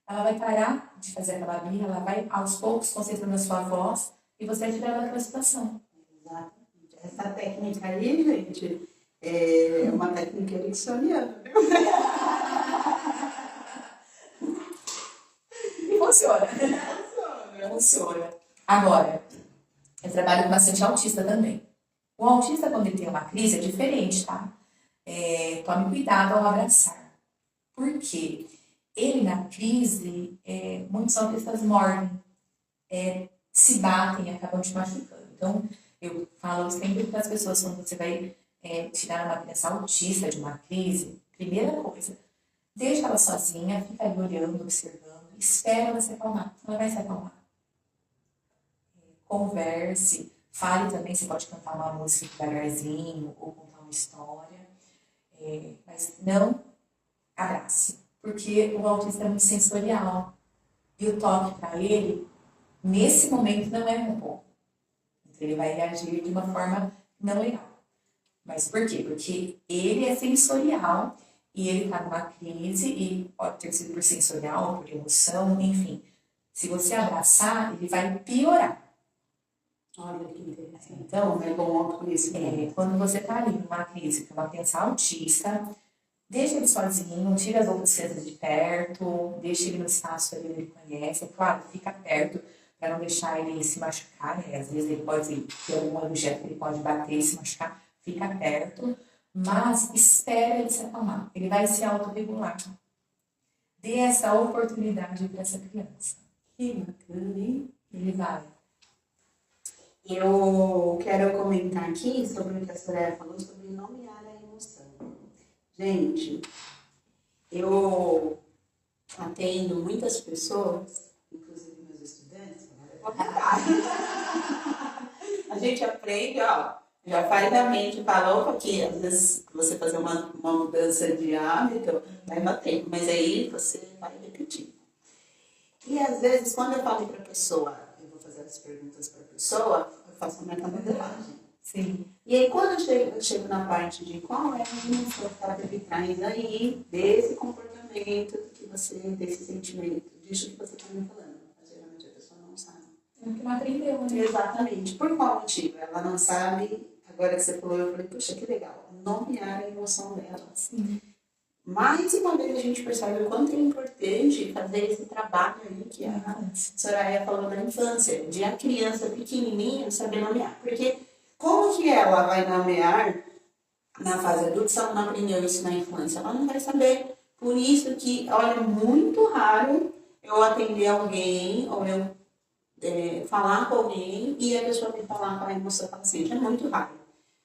Ela vai parar de fazer aquela birra, ela vai aos poucos concentrando a sua voz e você vai tirar ela daquela situação. Exatamente. Essa técnica aí, gente, é uma técnica ericksoniana, viu? E funciona. Funciona. Agora, eu trabalho com bastante autista também. O autista, quando ele tem uma crise, é diferente, tá? Tome cuidado ao abraçar. Por quê? Ele, na crise, muitos autistas mordem, se batem e acabam te machucando. Então, eu falo sempre para as pessoas, quando você vai tirar uma criança autista de uma crise, primeira coisa, deixa ela sozinha, fica ali olhando, observando, espera ela se acalmar. Ela vai se acalmar. Converse, fale também, você pode cantar uma música devagarzinho ou contar uma história, mas não abrace, porque o autista é muito sensorial e o toque para ele, nesse momento, não é muito bom. Então, ele vai reagir de uma forma não legal. Mas por quê? Porque ele é sensorial e ele está numa crise e pode ter sido por sensorial, por emoção, enfim. Se você abraçar, ele vai piorar. Olha que interessante. Então, é bom autoconhecimento. Quando você está ali numa crise com uma criança autista, deixa ele sozinho, tira as outras crianças de perto, deixa ele no espaço ali onde ele conhece. É claro, fica perto para não deixar ele se machucar, né? Às vezes ele pode ter algum objeto que ele pode bater e se machucar, fica perto, mas espera ele se acalmar. Ele vai se autorregular. Dê essa oportunidade para essa criança. Que bacana, hein? Ele vai. Eu quero comentar aqui sobre o que a Soraya falou sobre nomear a emoção. Gente, eu atendo muitas pessoas, inclusive meus estudantes, a gente aprende, já faz da mente, falou que às vezes você fazer uma mudança de hábito leva tempo, mas aí você vai repetir. E às vezes, quando eu falo para a pessoa, eu vou fazer as perguntas para a pessoa, eu faço a metamodelagem. Sim. E aí, quando eu chego na parte de qual é a emoção que ela teve traz aí, desse comportamento que você, desse sentimento, disso que você está me falando? Mas geralmente a pessoa não sabe. Porque não aprendeu, né? Exatamente. Por qual motivo? Ela não sabe. Agora que você falou, eu falei, puxa, que legal. Nomear a emoção dela. Sim. Mais uma vez a gente percebe o quanto é importante fazer esse trabalho aí que a Soraya falou da infância, de a criança pequenininha saber nomear. Porque como que ela vai nomear na fase adulta se ela não aprendeu isso na infância? Ela não vai saber. Por isso que, olha, é muito raro eu atender alguém ou eu falar com alguém e a pessoa vir falar com a emoção paciente. É muito raro.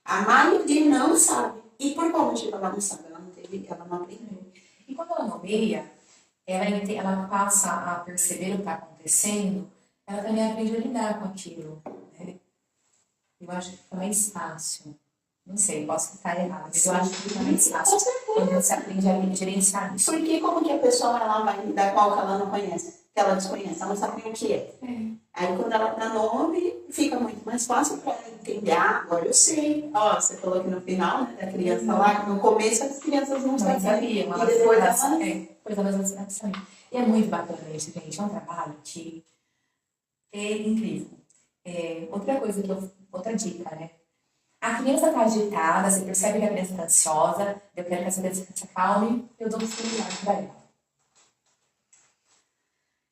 A maioria não sabe. E por qual motivo ela não sabe? Ela não aprendeu. E quando ela nomeia, ela passa a perceber o que está acontecendo, ela também aprende a lidar com aquilo. Né? Eu acho que fica mais fácil. Não sei, posso estar errada, mas eu acho que fica mais fácil quando você aprende a gerenciar isso. Porque como que a pessoa ela vai lidar com algo que ela não conhece, que ela desconhece, ela não sabe nem o que é. Aí quando ela dá nome, fica muito mais fácil para ela entender. Ah, agora eu sei. Ó, você falou que no final, né, da criança lá, no começo as crianças não sabiam. E depois ela sabiam. E é muito bacana isso, gente. É um trabalho que é incrível. Outra dica, né? A criança está agitada, você percebe que a criança está ansiosa, eu quero que essa criança se acalme, eu dou um celular para ela.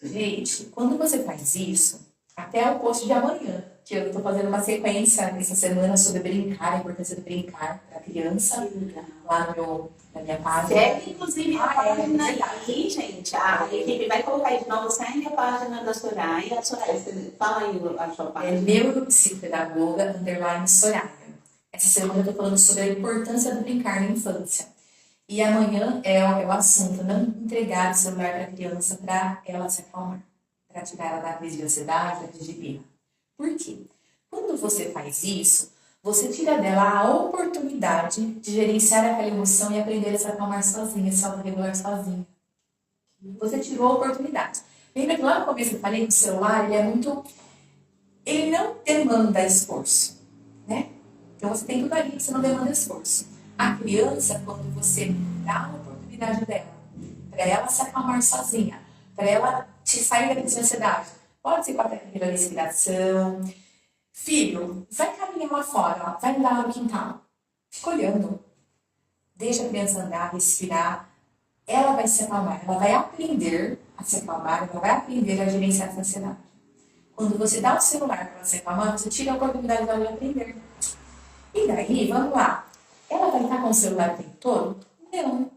Gente, quando você faz isso, até o post de amanhã, que eu estou fazendo uma sequência essa semana sobre brincar, a importância de brincar para a criança, lá na minha página. Segue, inclusive, a página aí, gente. A equipe vai colocar aí de novo, segue a página da Soraya. Soraya, você fala aí a sua página. É neuropsicopedagoga _ Soraya. Essa semana eu estou falando sobre a importância do brincar na infância. E amanhã é o assunto, não entregar o celular para a criança para ela se acalmar, para tirar ela da crise de ansiedade, da crise de birra. Por quê? Quando você faz isso, você tira dela a oportunidade de gerenciar aquela emoção e aprender a se acalmar sozinha, se autorregular sozinha. Você tirou a oportunidade. Lembra que lá no começo eu falei que o celular, ele não demanda esforço, né? Então você tem tudo ali, você não demanda esforço. A criança, quando você dá a oportunidade dela, para ela se acalmar sozinha, para ela te sair da crise de ansiedade, pode ser com a técnica da respiração. Filho, vai caminhar lá fora, vai andar no quintal. Fica olhando. Deixa a criança andar, respirar. Ela vai se acalmar, ela vai aprender a se acalmar, ela vai aprender a gerenciar essa ansiedade. Quando você dá o celular para ela se acalmar, você tira a oportunidade dela de aprender. E daí, vamos lá. Ela vai estar com o celular o tempo todo? Não.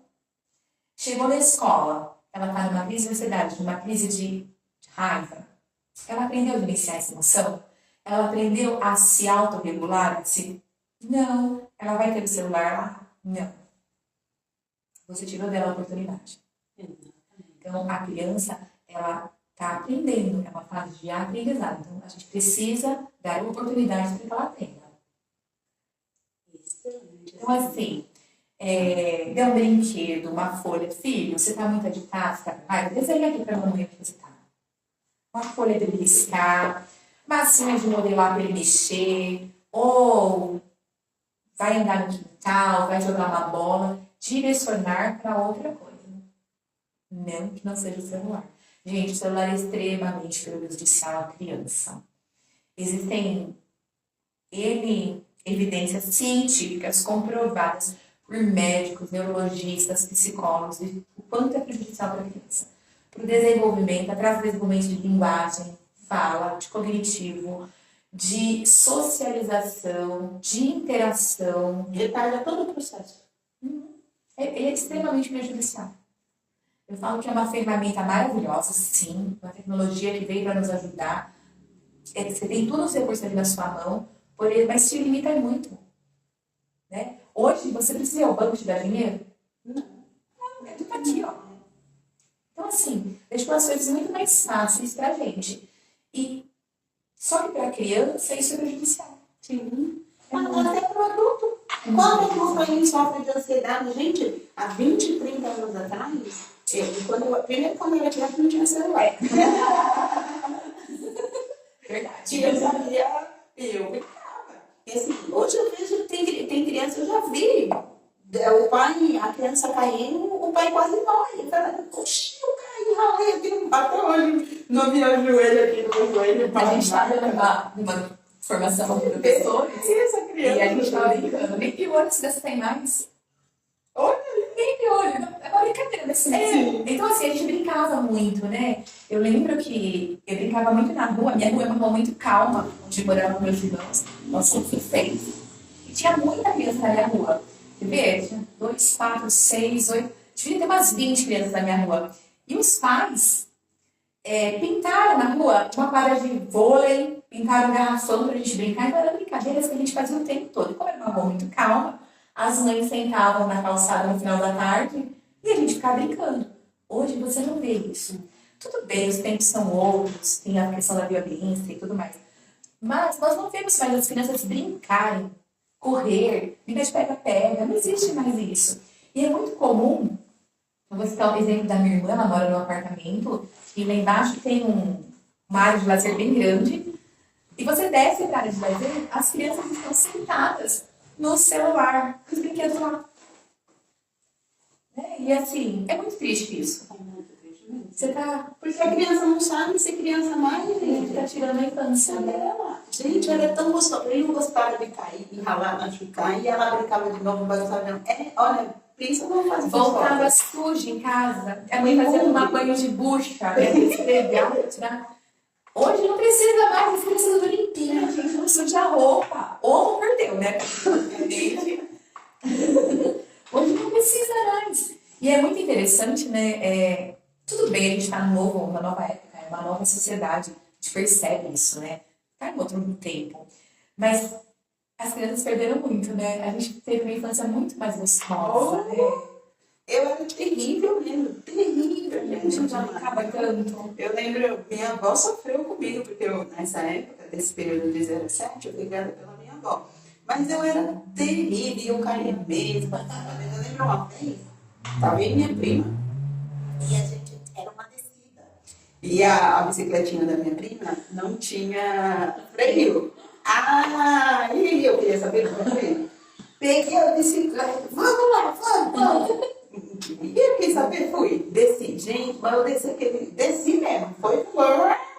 Chegou na escola, ela está numa crise de ansiedade, numa crise de raiva. Ela aprendeu a gerenciar essa emoção? Ela aprendeu a se autorregular? Não. Ela vai ter o celular lá? Não. Você tirou dela a oportunidade. Então, a criança, ela está aprendendo, é uma fase de aprendizado. Então, a gente precisa dar oportunidade para que ela aprenda. Então, assim, dê um brinquedo, uma folha. Filho, você está muito agitado? Vai, desenha aqui para a mamãe que você está. Uma folha de riscar, massinha de modelar para ele mexer, ou vai andar no quintal, vai jogar uma bola, direcionar para outra coisa. Não que não seja o celular. Gente, o celular é extremamente prejudicial à criança. Existem evidências científicas comprovadas por médicos, neurologistas, psicólogos, de o quanto é prejudicial para a criança. Para o desenvolvimento, atrás do desenvolvimento de linguagem, fala, de cognitivo, de socialização, de interação. Retarda todo o processo. É extremamente prejudicial. Eu falo que é uma ferramenta maravilhosa, sim, uma tecnologia que veio para nos ajudar. Você tem tudo 100% na sua mão, mas te limita muito. Né? Hoje, você precisa ir ao banco te dar dinheiro? Não. É tudo aqui, ó. Então, assim, deixa as coisas muito mais fáceis pra gente. Só que pra criança, isso é prejudicial. Sim. Mas até pro adulto. Quando a gente sofre de ansiedade, gente, há 20, 30 anos atrás, primeiro quando eu era criança, não tinha celular. Verdade. Eu brincava. E assim, hoje eu vejo, tem criança, eu já vi, a criança caindo, o pai quase morre. Poxa, ai, aqui até hoje não vi o joelho aqui no joelho. A gente está dando uma formação para professores e a gente está brincando. Nem piolho se dessa tem mais. Olha, nem piolho. É uma brincadeira, mas então, assim, a gente brincava muito, né? Eu lembro que eu brincava muito na rua. Minha rua é uma rua muito calma, onde moravam meus irmãos. Nós somos 6. E tinha muita criança na minha rua. Quer ver? Tinha 2, 4, 6, 8. Devia ter umas 20 crianças na minha rua. E os pais pintaram na rua uma quadra de vôlei, pintaram um garrafão pra gente brincar. Então, eram brincadeiras que a gente fazia o tempo todo. E como era uma rua muito calma, as mães sentavam na calçada no final da tarde e a gente ficava brincando. Hoje você não vê isso. Tudo bem, os tempos são outros, tem a questão da violência e tudo mais. Mas nós não vemos mais as crianças brincarem, correr, brincar de pega-pega. Não existe mais isso. E é muito comum. Eu vou citar o exemplo da minha irmã, ela mora num apartamento e lá embaixo tem uma área de lazer bem grande. E você desce para a área de lazer, as crianças estão sentadas no celular, com os brinquedos lá. E assim, é muito triste isso. Você tá... Porque a criança não sabe ser criança mais, gente. Tá tirando a infância dela. Gente, ela é tão gostosa. Eu não gostava de cair, de ralar, machucar. E ela brincava de novo, gostava de... olha, pensa não faz voltava suja em casa. A mãe fazia tomar banho de bucha, né? Legal, tirar... Hoje não precisa mais, você precisa do limpinho, a gente não suja a roupa. Ou não perdeu, né? Hoje não precisa mais. E é muito interessante, né? Tudo bem, a gente está numa nova época, é uma nova sociedade, a gente percebe isso, né? Está em outro tempo. Mas as crianças perderam muito, né? A gente teve uma infância muito mais gostosa, né? Eu era terrível mesmo, terrível, gente. Já acaba tanto. Eu lembro, minha avó sofreu comigo, porque eu, nessa época, desse período de 0 a 7, eu fui criada pela minha avó. Mas eu era terrível, eu caía mesmo. Eu lembro uma vez, estava eu e minha prima, e a gente era uma descida. E a bicicletinha da minha prima não tinha freio. E eu queria saber como foi. Peguei a bicicleta, vamos lá, vamos. E eu quis saber, fui, desci, gente, mas eu desci mesmo, foi,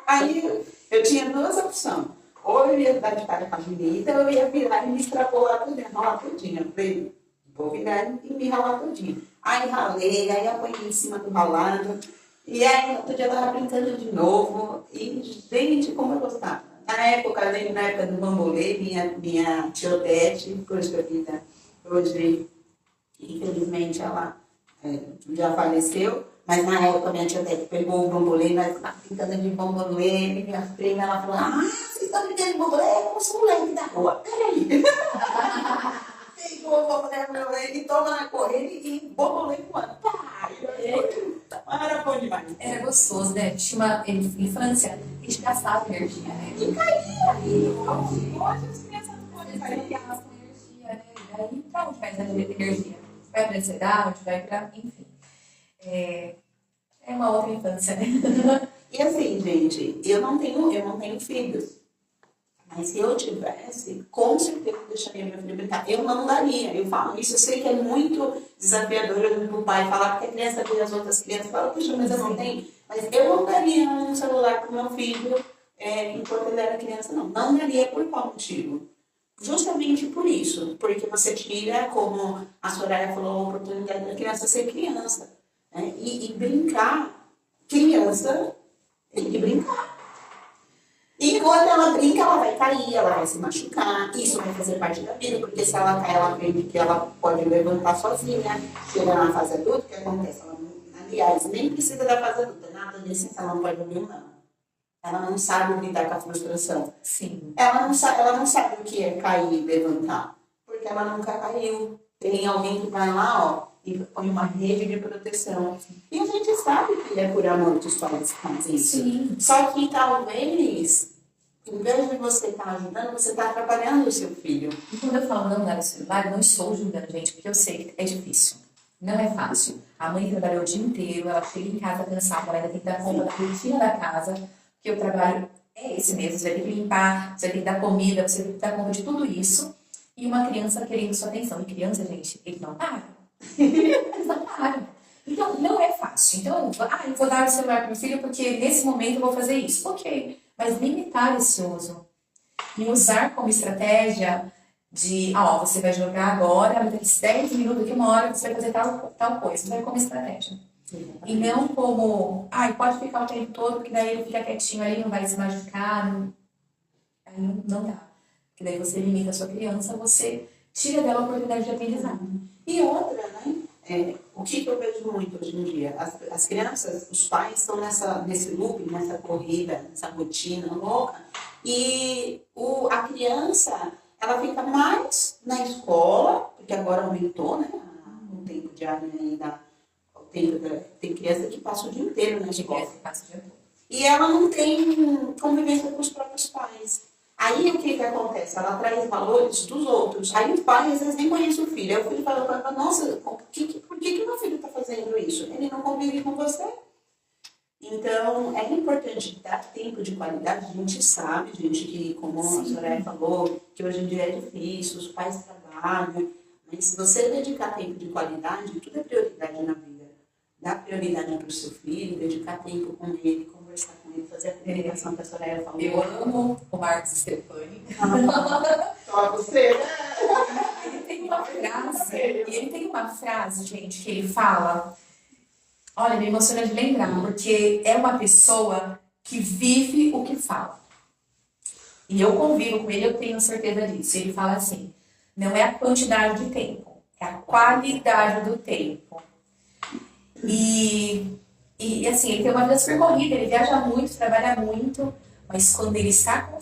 aí eu tinha 2 opções, ou eu ia dar de cara com a avenida, ou eu ia virar e me extrapolar tudo, ralar tudinho, eu falei, vou virar e me ralar tudinho. Aí ralei, aí apanhei em cima do ralado, e aí outro dia eu tava brincando de novo, e gente, como eu gostava. Na época do bambolê, minha tia Odete, cuja vida hoje, infelizmente, ela já faleceu, mas na época minha tia Odete pegou o bambolê, nós estávamos brincando de bambolê, minha prima, ela falou, vocês estão brincando de bambolê? Eu sou moleque da rua, peraí. Pegou o bambolê e toma na corrida e bambolê voando. Era bom demais. Era gostoso, né? Tinha uma infância, a gente gastava energia, né? E caía. Hoje as crianças não podem sair, gastam energia, né? Daí pra onde vai essa energia? Vai pra ansiedade, vai pra... Enfim. É uma outra infância, né? E assim, gente, eu não tenho filhos. Mas se eu tivesse, com certeza eu deixaria meu filho brincar. Eu não daria. Eu falo isso, eu sei que é muito desafiador do pai falar, porque a criança vê as outras crianças, fala, puxa, mas eu não tenho. Mas eu não daria um celular para o meu filho enquanto ele era criança, não. Não daria por qual motivo? Justamente por isso. Porque você tira, como a Soraya falou, a oportunidade da criança ser criança. Né? E brincar, criança tem que brincar. E quando ela brinca, ela vai cair, ela vai se machucar. Isso vai fazer parte da vida, porque se ela cair, ela aprende que ela pode levantar sozinha. Chega na fase adulta, o que acontece? Aliás, nem precisa da fase adulta, na adolescência ela não pode ouvir um não. Ela não sabe lidar com a frustração. Sim. Ela não sabe o que é cair e levantar, porque ela nunca caiu. Tem alguém que vai lá, e põe uma rede de proteção. E a gente sabe que é por amor que os pais fazem isso. Sim. Só que talvez, em vez de você estar ajudando, você está atrapalhando o seu filho. E quando eu falo não dar o celular, eu não estou julgando, gente, porque eu sei que é difícil. Não é fácil. A mãe trabalhou o dia inteiro, ela chega em casa cansada, ela ainda tem que dar conta da rotina da casa, porque o trabalho é esse mesmo. Você vai ter que limpar, você vai ter que dar comida, você vai ter que dar conta de tudo isso. E uma criança querendo sua atenção. E criança, gente, eles não param. Eles não param. Então, não é fácil. fácil. Então, eu vou dar o celular para meu filho porque nesse momento eu vou fazer isso. Ok, mas limitar esse uso. E usar como estratégia de, você vai jogar agora, daqui 10 minutos, daqui 1 hora, você vai fazer tal coisa. Vai como estratégia. E não como, pode ficar o tempo todo, porque daí ele fica quietinho ali, não vai se machucar. Aí não dá. Porque daí você limita a sua criança, você tira dela a oportunidade de aprendizado. E outra, né? O que eu vejo muito hoje em dia? As crianças, os pais estão nesse loop, nessa corrida, nessa rotina louca, e a criança, ela fica mais na escola, porque agora aumentou, né? O tempo diário ainda. Tem criança que passa o dia inteiro na escola. E ela não tem convivência com os próprios pais. Aí o que acontece? Ela traz valores dos outros. Aí o pai às vezes nem conhece o filho. Aí o filho fala, nossa, por que meu filho está fazendo isso? Ele não convive com você. Então, é importante dar tempo de qualidade. A gente sabe, gente, que como a Soraya falou, que hoje em dia é difícil, os pais trabalham. Mas se você dedicar tempo de qualidade, tudo é prioridade na vida. Dar prioridade para o seu filho, dedicar tempo com ele, conversar com ele, fazer a comunicação que a Soraya falou. Eu amo o Marcos Stefani. Só você, né? Ele tem uma frase, gente, que ele fala. Olha, me emociona de lembrar, porque é uma pessoa que vive o que fala. E eu convivo com ele, eu tenho certeza disso. Ele fala assim, não é a quantidade de tempo, é a qualidade do tempo. E assim, ele tem uma vida super corrida, ele viaja muito, trabalha muito, mas quando ele está com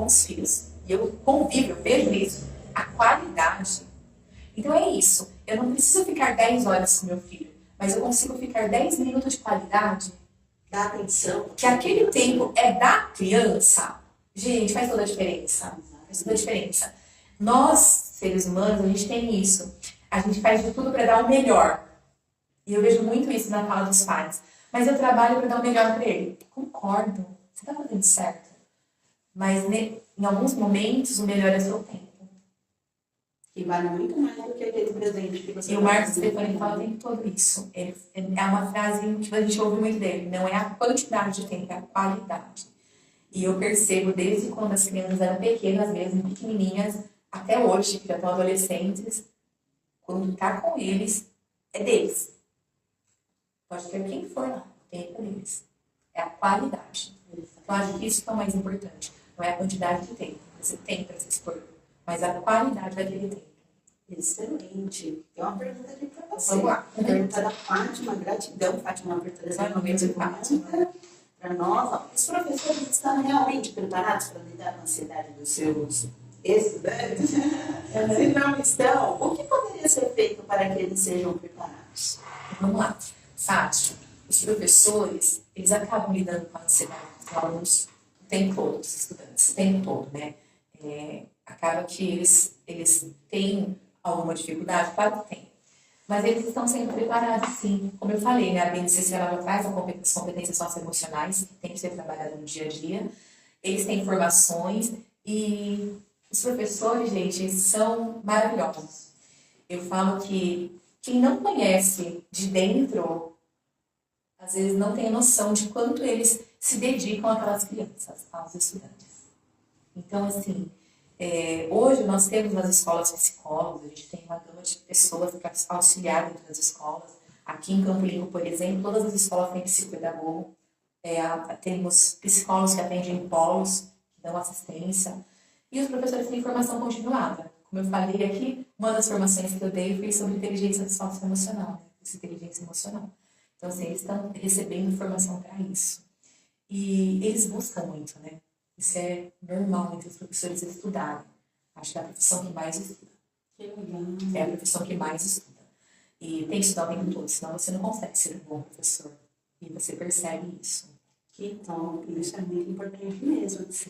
os filhos, e eu convivo, eu vejo isso, a qualidade. Então é isso, eu não preciso ficar 10 horas com meu filho, mas eu consigo ficar 10 minutos de qualidade, dá atenção, que aquele tempo é da criança. Gente, faz toda a diferença. Faz toda a diferença. Nós, seres humanos, a gente tem isso. A gente faz de tudo para dar o melhor. E eu vejo muito isso na fala dos pais. Mas eu trabalho para dar o melhor para ele. Concordo. Você está fazendo certo. Mas em alguns momentos, o melhor é o seu tempo. E vale muito mais do que aquele presente que você... E o Marcos Stefani fala o tempo todo isso. É uma frase que a gente ouve muito dele. Não é a quantidade de tempo, é a qualidade. E eu percebo desde quando as crianças eram pequenas mesmo, pequenininhas, até hoje, que já estão adolescentes, quando está com eles, é deles. Pode ter quem for lá, o tempo deles. É a qualidade. Então, acho que isso que é o mais importante. Não é a quantidade de tempo. Você tem para se expor, mas a qualidade daquele tempo. Excelente. Tem uma pergunta aqui para você. Vamos lá. Pergunta da Fátima. Gratidão, Fátima, por trazer essa pergunta para nós. Os professores estão realmente preparados para lidar com a ansiedade dos seus estudantes? Se não estão, o que poderia ser feito para que eles sejam preparados? Vamos lá. Fátima, os professores, eles acabam lidando com a ansiedade dos alunos o tempo todo, dos estudantes, o tempo todo, né? Acaba que eles têm alguma dificuldade, claro que tem. Mas eles estão sendo preparados, sim. Como eu falei, né? A BNCC ela traz as competências socioemocionais, que tem que ser trabalhada no dia a dia. Eles têm formações e os professores, gente, são maravilhosos. Eu falo que quem não conhece de dentro, às vezes não tem noção de quanto eles se dedicam àquelas crianças, aos estudantes. Então, assim, hoje nós temos nas escolas psicólogos, a gente tem uma gama de pessoas para auxiliar dentro das escolas. Aqui em Campo Limpo, por exemplo, todas as escolas têm psicopedagogo. Temos psicólogos que atendem em polos, que dão assistência. E os professores têm formação continuada. Como eu falei aqui, uma das formações que eu dei foi sobre inteligência socioemocional, né? Inteligência emocional. Então, assim, eles estão recebendo formação para isso. E eles buscam muito, né? Isso é normal entre os professores estudarem. Acho que é a profissão que mais estuda. Que legal. É a profissão que mais estuda. E tem que estudar o tempo todo, senão você não consegue ser um bom professor. E você percebe isso. Que top, isso é muito importante mesmo. Assim.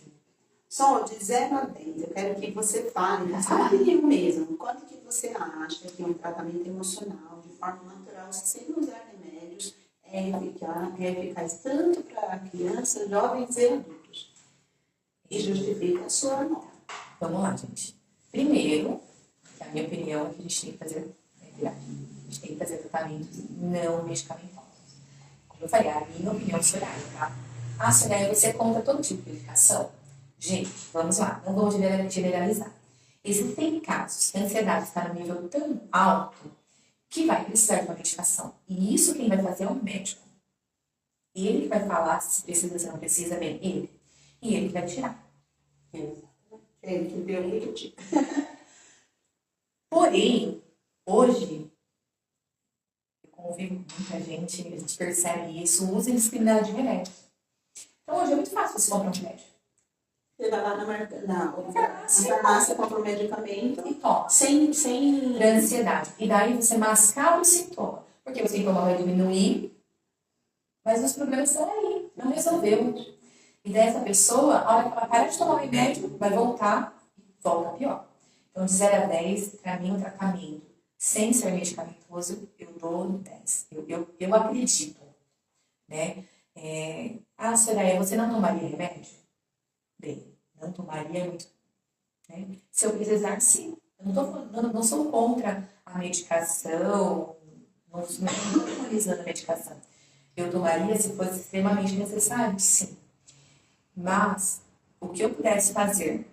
Só de 0 a 10, eu quero que você fale, na sua opinião mesmo, quanto que você acha que um tratamento emocional, de forma natural, sem usar remédios, é eficaz tanto para crianças, jovens e adultos? E justifica a sua nota. Vamos lá, gente. Primeiro, a minha opinião é que a gente tem que fazer tratamentos não medicamentosos. Eu falei, a minha opinião é Soraya, tá? Ah, Soraya, você conta todo tipo de medicação? Gente, vamos lá, não vou generalizar. Existem casos que a ansiedade está no nível tão alto que vai precisar de uma medicação. E isso quem vai fazer é o médico. Ele que vai falar se precisa, se não precisa, bem, ele. E ele que vai tirar. Ele que deu o tipo. Porém, hoje, eu convivo com muita gente, a gente percebe isso, o uso indiscriminado de remédio. Então, hoje é muito fácil você comprar um remédio. Você vai lá na farmácia, compra um medicamento E toma. sem Para ansiedade. E daí você mascara o sintoma. Porque o sintoma vai diminuir, mas os problemas estão aí, não resolveu. E daí essa pessoa, a hora que ela parar de tomar o remédio, vai voltar e volta pior. Então, de 0 a 10, para mim, o tratamento sem ser medicamentoso, eu dou 10. Eu acredito, né? Soraya, você não tomaria remédio? Bem, não tomaria muito. Né? Se eu precisar, sim. Eu não sou contra a medicação, não estou analisando a medicação. Eu tomaria se fosse extremamente necessário, sim. Mas, o que eu pudesse fazer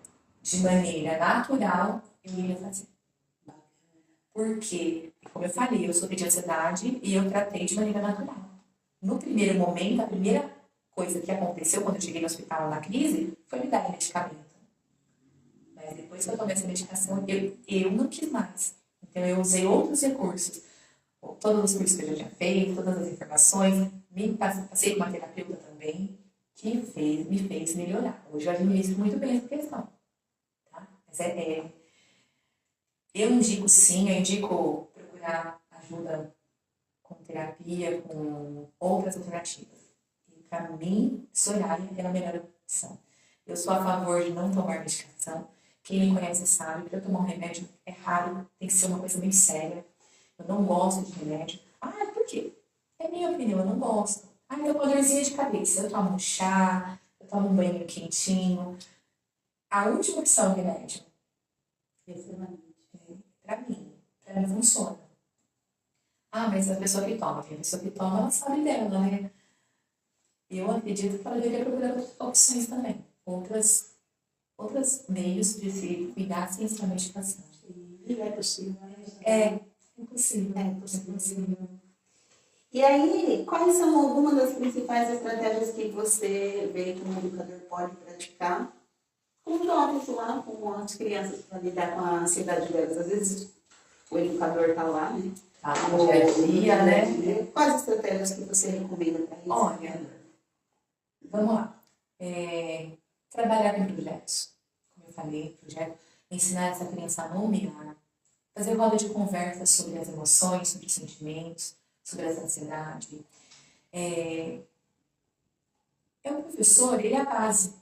de maneira natural, eu iria fazer. Porque, como eu falei, eu sofri de ansiedade e eu tratei de maneira natural. No primeiro momento, a primeira coisa que aconteceu quando eu cheguei no hospital na crise foi me dar medicamento. Mas depois que eu tomei essa medicação, eu não quis mais. Então, eu usei outros recursos. Todos os cursos que eu já tinha feito, todas as informações. Passei com uma terapeuta também, que me fez melhorar. Hoje eu administro muito bem essa questão. Tá? Mas eu indico sim, eu indico procurar ajuda com terapia, com outras alternativas. E para mim, Soraya é a melhor opção. Eu sou a favor de não tomar medicação. Quem me conhece sabe que eu tomar um remédio é raro, tem que ser uma coisa bem séria. Eu não gosto de remédio. Ah, por quê? É minha opinião, eu não gosto. Ah, eu tenho dorzinha de cabeça. Eu tomo um chá, eu tomo um banho quentinho. A última opção é remédio. Pra mim funciona. Ah, mas a pessoa que toma, ela sabe dela, né? Eu acredito que ela deveria procurar outras opções também. Outros meios de se cuidar sem essa medicação. E é possível. É possível. É possível. E aí, quais são algumas das principais estratégias que você vê que um educador pode praticar com os jovens lá, com as crianças, para lidar com a ansiedade delas? Às vezes o educador está lá, né? No dia a dia, né? Quais estratégias que você recomenda para isso? Olha, vamos lá. Trabalhar com projetos. Como eu falei, ensinar essa criança a nomear, fazer roda de conversa sobre as emoções, sobre os sentimentos, sobre essa ansiedade. O professor, ele é a base.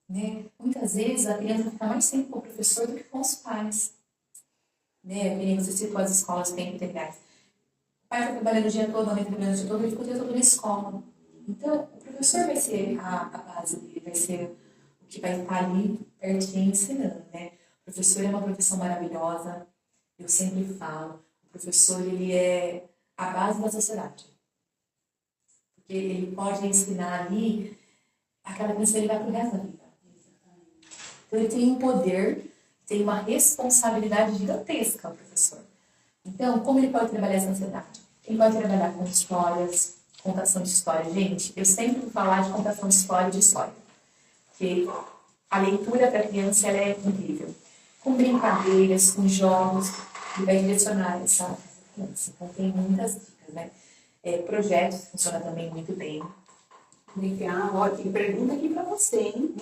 Né? Muitas vezes a criança fica mais tempo com o professor do que com os pais. Né? Você citou as escolas tempo integrais. O pai está trabalhando o dia todo, a mãe está trabalhando o dia todo, ele fica o dia todo na escola. Então, o professor vai ser a base dele, vai ser o que vai estar ali pertinho ensinando. Né? O professor é uma profissão maravilhosa, eu sempre falo. O professor, ele é a base da sociedade. Porque ele pode ensinar ali aquela criança, ele vai para o resto da vida. Então, ele tem um poder, tem uma responsabilidade gigantesca, o professor. Então, como ele pode trabalhar essa ansiedade? Ele pode trabalhar com histórias, contação de história. Gente, eu sempre vou falar de contação de história. Porque a leitura para a criança ela é incrível. Com brincadeiras, com jogos, ele vai direcionar essa criança. Então, tem muitas dicas, né? Projetos funciona também muito bem. Legal, ó, tem pergunta aqui para você, hein?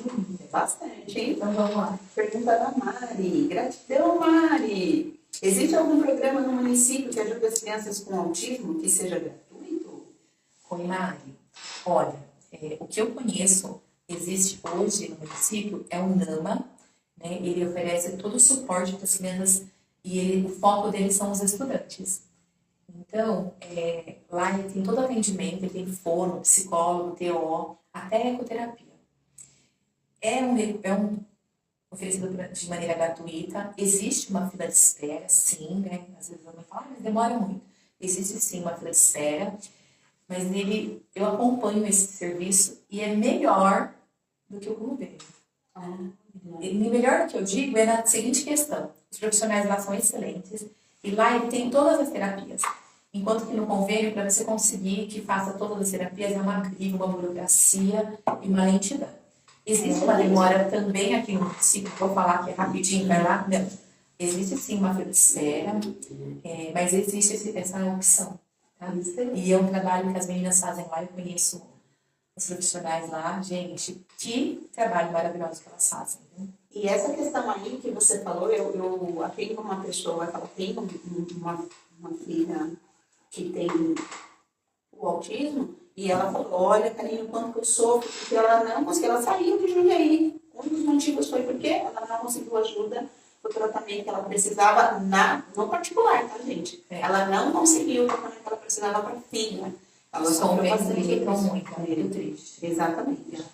Bastante, hein? Então, vamos lá. Pergunta da Mari. Gratidão, Mari. Existe algum programa no município que ajude as crianças com autismo que seja gratuito? Oi, Mari. Olha, o que eu conheço, existe hoje no município, é o NAMA, né? Ele oferece todo o suporte para as crianças e o foco dele são os estudantes. Então, lá ele tem todo atendimento, ele tem fono, psicólogo, TO, até ecoterapia. É um oferecido de maneira gratuita. Existe uma fila de espera, sim, né? Às vezes a mãe fala, mas demora muito. Existe sim uma fila de espera. mas eu acompanho esse serviço e é melhor do que o convênio. E melhor do que eu digo é na seguinte questão: os profissionais lá são excelentes e lá ele tem todas as terapias. Enquanto que no convênio, para você conseguir que faça todas as terapias, é uma briga, uma burocracia e uma lentidão. Existe uma demora também aqui no município, vou falar que é rapidinho, vai lá? Não. Existe sim uma fila de espera, mas existe essa opção. Tá? E é um trabalho que as meninas fazem lá, eu conheço os profissionais lá, gente, que trabalho maravilhoso que elas fazem. Viu? E essa questão aí que você falou, eu atendo uma pessoa que ela tem uma filha que tem o autismo, e ela falou, olha, Karine, o quanto que eu sofro, porque ela não conseguiu, ela saiu de Jundiaí. Um dos motivos foi porque ela não conseguiu ajuda do tratamento que ela precisava no particular, tá, gente? Ela não conseguiu o tratamento que ela precisava para a filha. Ela sofreu bastante. Muito, é muito triste. Exatamente.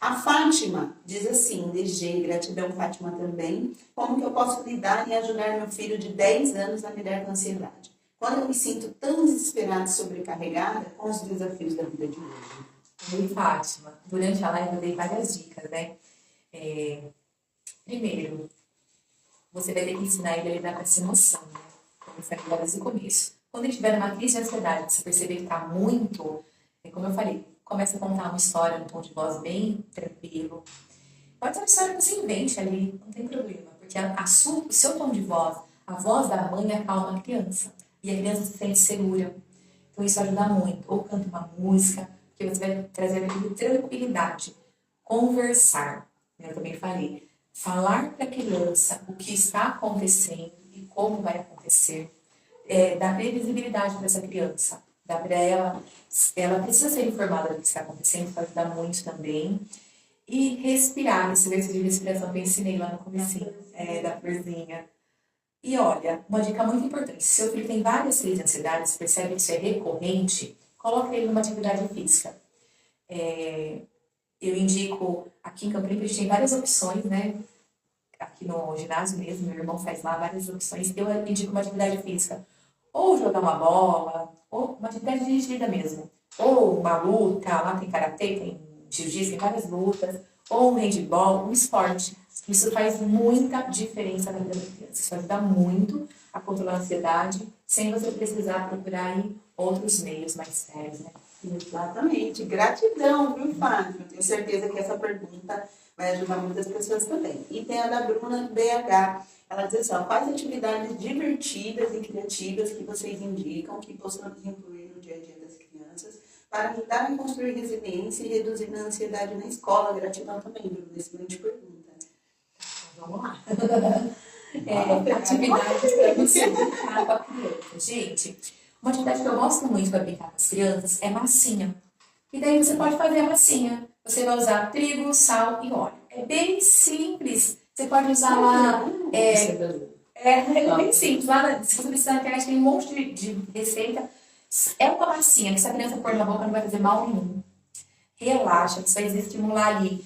A Fátima diz assim, DG, gratidão Fátima também, como que eu posso lidar e ajudar meu filho de 10 anos a lidar com a ansiedade? Quando eu me sinto tão desesperada e sobrecarregada com os desafios da vida de hoje. Oi, Fátima. Durante a live eu dei várias dicas, né? Primeiro, você vai ter que ensinar ele a lidar com essa emoção, né? Como eu falei desde o começo. Quando ele estiver numa crise de ansiedade, você perceber que está muito, como eu falei, começa a contar uma história num tom de voz bem tranquilo. Pode ser uma história que você invente ali, não tem problema, porque o seu tom de voz, a voz da mãe acalma a criança. E a criança se sente segura. Então isso ajuda muito. Ou canta uma música, que você vai trazer aquilo tranquilidade. Conversar, eu também falei. Falar para a criança o que está acontecendo e como vai acontecer. Dar previsibilidade para essa criança. Dar para ela precisa ser informada do que está acontecendo, isso ajuda muito também. E respirar, esse exercício de respiração que eu ensinei lá no comecinho, da florzinha. E olha, uma dica muito importante, se seu filho tem várias crises de ansiedade, você percebe que isso é recorrente, coloque ele numa atividade física. Eu indico, aqui em Campo Limpo a gente tem várias opções, né? Aqui no ginásio mesmo, meu irmão faz lá várias opções, eu indico uma atividade física. Ou jogar uma bola, ou uma atividade dirigida mesmo. Ou uma luta, lá tem karatê, tem jiu-jitsu, tem várias lutas. Ou um handball, um esporte. Isso faz muita diferença na vida da criança. Isso ajuda muito a controlar a ansiedade, sem você precisar procurar aí outros meios mais sérios, né? Exatamente. Gratidão, viu, Fátima? Tenho certeza que essa pergunta vai ajudar muitas pessoas também. E tem a da Bruna BH. Ela diz assim, quais atividades divertidas e criativas que vocês indicam que possamos incluir no dia a dia das crianças para ajudar a construir resiliência e reduzir a ansiedade na escola? Gratidão também, Bruna. Excelente pergunta. Vamos lá. Atividades para você brincar com a criança. Gente, uma atividade que eu gosto muito para brincar com as crianças é massinha. E daí você pode fazer a massinha. Você vai usar trigo, sal e óleo. É bem simples. Você pode usar lá... É bem simples. Lá, se você precisar na internet, tem um monte de receita. É uma massinha que se a criança pôr na boca não vai fazer mal nenhum. Relaxa, você vai estimular ali.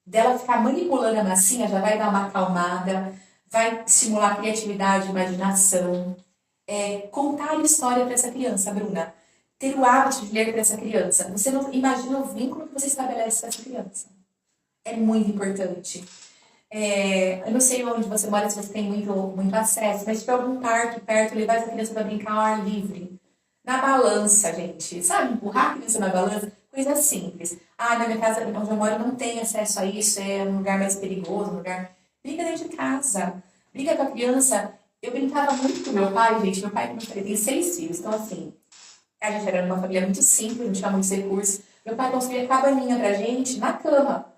Dela ficar manipulando a massinha, já vai dar uma acalmada, vai estimular a criatividade, a imaginação. Contar a história para essa criança, Bruna. Ter o hábito de ler para essa criança. Você não imagina o vínculo que você estabelece com essa criança. É muito importante. Eu não sei onde você mora, se você tem muito acesso, mas se tiver algum parque perto, levar essa criança para brincar ao ar livre. Na balança, gente. Sabe, empurrar a criança na balança? Coisa simples. Na minha casa, onde eu moro, não tem acesso a isso, é um lugar mais perigoso, um lugar... Brinca dentro de casa. Brinca com a criança. Eu brincava muito com meu pai, gente. Meu pai, como eu falei, tem 6 filhos. Então, assim, a gente era uma família muito simples, não tinha muitos recursos. Meu pai construía cabaninha pra gente na cama.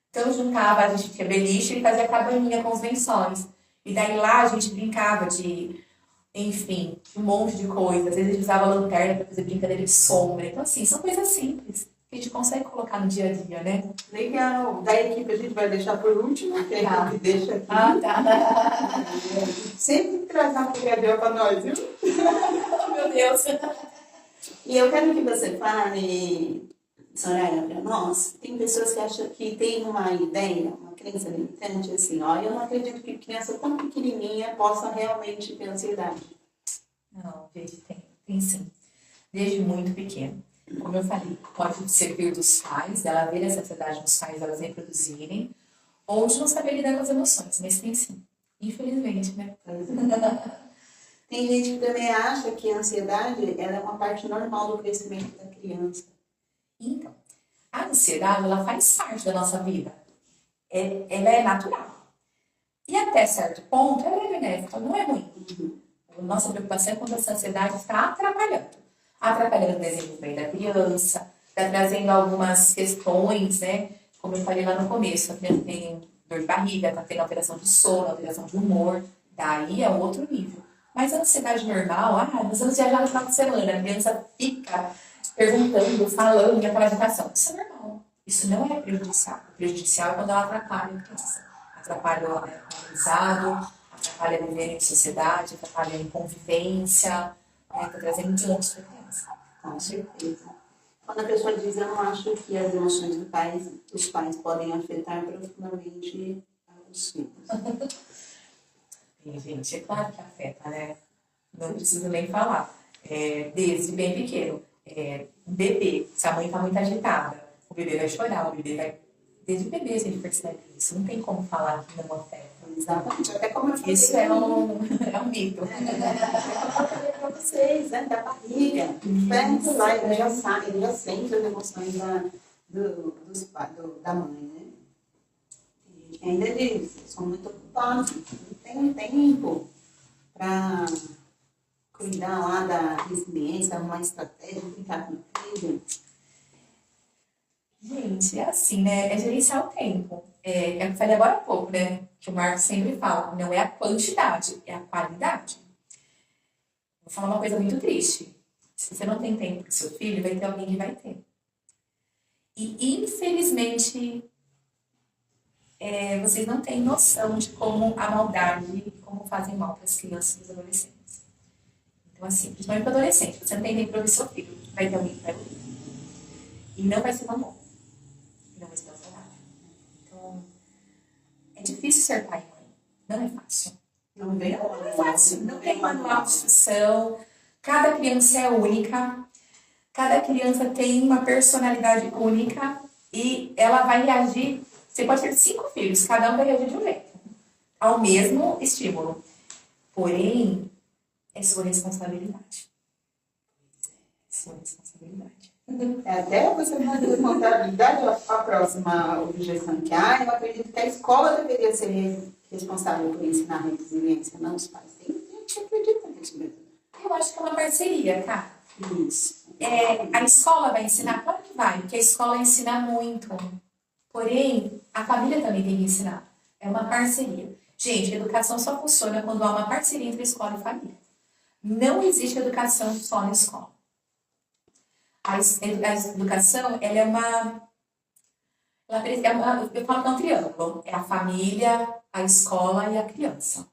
Então, juntava, a gente tinha beliche e fazia cabaninha com os lençóis. E daí lá a gente brincava de, enfim, um monte de coisas. Às vezes a gente usava lanterna para fazer brincadeira de sombra. Então, assim, são coisas simples que a gente consegue colocar no dia a dia, né? Legal. Da equipe a gente vai deixar por último, que a equipe deixa aqui. Tá. Sempre traz uma pegadinha para nós, viu? Meu Deus. E eu quero que você fale, Soraya, para nós. Tem pessoas que acham que tem uma ideia, uma crença limitante, assim, eu não acredito que criança tão pequenininha possa realmente ter ansiedade. Não, gente, tem sim. desde muito pequeno. Como eu falei, pode servir dos pais, dela ver essa ansiedade nos pais, elas reproduzirem, ou de não saber lidar com as emoções, mas tem sim. Infelizmente, né? Tem gente que também acha que a ansiedade ela é uma parte normal do crescimento da criança. Então, a ansiedade, ela faz parte da nossa vida. Ela é natural. E até certo ponto, ela é benéfica, não é ruim. A nossa preocupação é quando essa ansiedade está atrapalhando o desenvolvimento da criança, está trazendo algumas questões, né? Como eu falei lá no começo, a criança tem dor de barriga, está tendo alteração de sono, alteração de humor, daí é um outro nível. Mas a ansiedade normal, nós vamos viajar no final de semana, a criança fica perguntando, falando, e aquela agitação. Isso é normal. Isso não é prejudicial. O prejudicial é quando ela atrapalha a criança. Atrapalha o aprendizado, atrapalha a viver em sociedade, atrapalha em convivência, está trazendo desânimo para a criança. Com certeza. Quando a pessoa diz, eu não acho que as emoções dos pais podem afetar profundamente os filhos. Sim, gente, é claro que afeta, né? Não preciso nem falar. Desde bem pequeno. Bebê, se a mãe está muito agitada, o bebê vai chorar, o bebê vai... Desde bebê a gente percebe isso. Não tem como falar que não afeta. Exatamente. Até como eu falei. Isso é um mito. Eu falei para vocês, né? Da barriga. Perto lá, ele já sabe, ele já sente as emoções da mãe, né? E ainda eles são muito ocupados, não tem tempo para cuidar lá da resiliência, uma estratégia, brincar com o filho. Gente, é assim, né? É gerenciar o tempo. É o que eu falei agora há pouco, né? Que o Marcos sempre fala, não é a quantidade, é a qualidade. Vou falar uma coisa muito triste. Se você não tem tempo para o seu filho, vai ter alguém que vai ter. E, infelizmente, vocês não têm noção de como a maldade, como fazem mal para as crianças e os adolescentes. Então, assim, principalmente para adolescente, você não tem tempo para ver seu filho, vai ter alguém que vai ouvir. E não vai ser tão bom. Não vai ser tão saudável. Então, é difícil ser pai e mãe. Não é fácil. Não é fácil. Não tem manual de instrução. Cada criança é única. Cada criança tem uma personalidade única. E ela vai reagir. Você pode ter 5 filhos, cada um vai reagir de um jeito. Ao mesmo estímulo. Porém, é sua responsabilidade. É sua responsabilidade. Até você não ter responsabilidade, a próxima objeção que há, eu acredito que a escola deveria ser responsável por ensinar a resiliência, não os pais. Tem gente que acredita nisso mesmo. Eu acho que é uma parceria, cara. Isso. A escola vai ensinar? Claro que vai, porque a escola ensina muito. Porém, a família também tem que ensinar. É uma parceria. Gente, a educação só funciona quando há uma parceria entre escola e família. Não existe educação só na escola. A educação, ela é uma... eu falo que é um triângulo. É a família, a escola e a criança.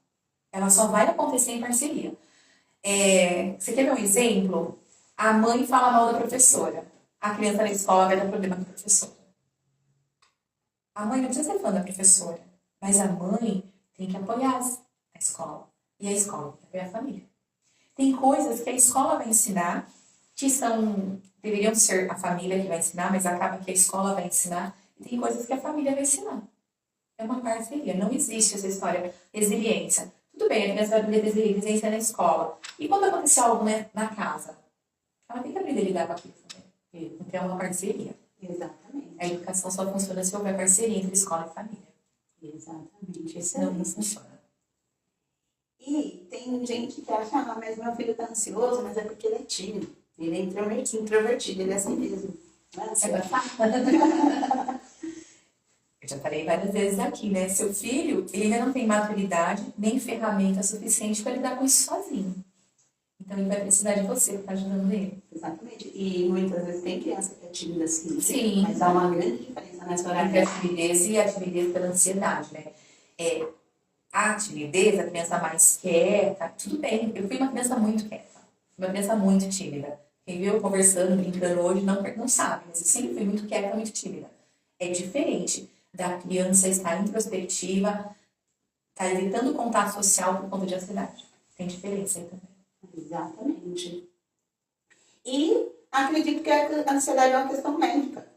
Ela só vai acontecer em parceria. Você quer ver um exemplo? A mãe fala mal da professora. A criança na escola vai dar problema com a professora. A mãe não precisa ser fã da professora, mas a mãe tem que apoiar a escola. E a escola tem que apoiar a família. Tem coisas que a escola vai ensinar, que deveriam ser a família que vai ensinar, mas acaba que a escola vai ensinar. E tem coisas que a família vai ensinar. É uma parceria. Não existe essa história resiliência. Tudo bem, a criança vai aprender resiliência na escola. E quando acontecer algo, né, na casa? Ela tem que aprender a lidar com aquilo também. Então é uma parceria. Exatamente. A educação só funciona se houver parceria entre escola e família. Exatamente. Senão não funciona. E tem gente que acha, mas meu filho está ansioso, mas é porque ele é tímido. Ele é introvertido, ele é assim mesmo. Eu já falei várias vezes aqui, né? Seu filho, ele ainda não tem maturidade nem ferramenta suficiente para lidar com isso sozinho. Então ele vai precisar de você para estar ajudando ele. Exatamente. E muitas vezes tem criança que é tímida assim. Sim. Mas há uma grande diferença nessa hora. Entre a timidez e a timidez pela ansiedade, né? A timidez, a criança mais quieta, tudo bem. Eu fui uma criança muito quieta. Uma criança muito tímida. Quem viu eu conversando, brincando hoje, não sabe. Mas eu sempre fui muito quieta, muito tímida. É diferente da criança estar introspectiva, estar evitando contato social por conta de ansiedade. Tem diferença aí também. Exatamente. E acredito que a ansiedade é uma questão médica.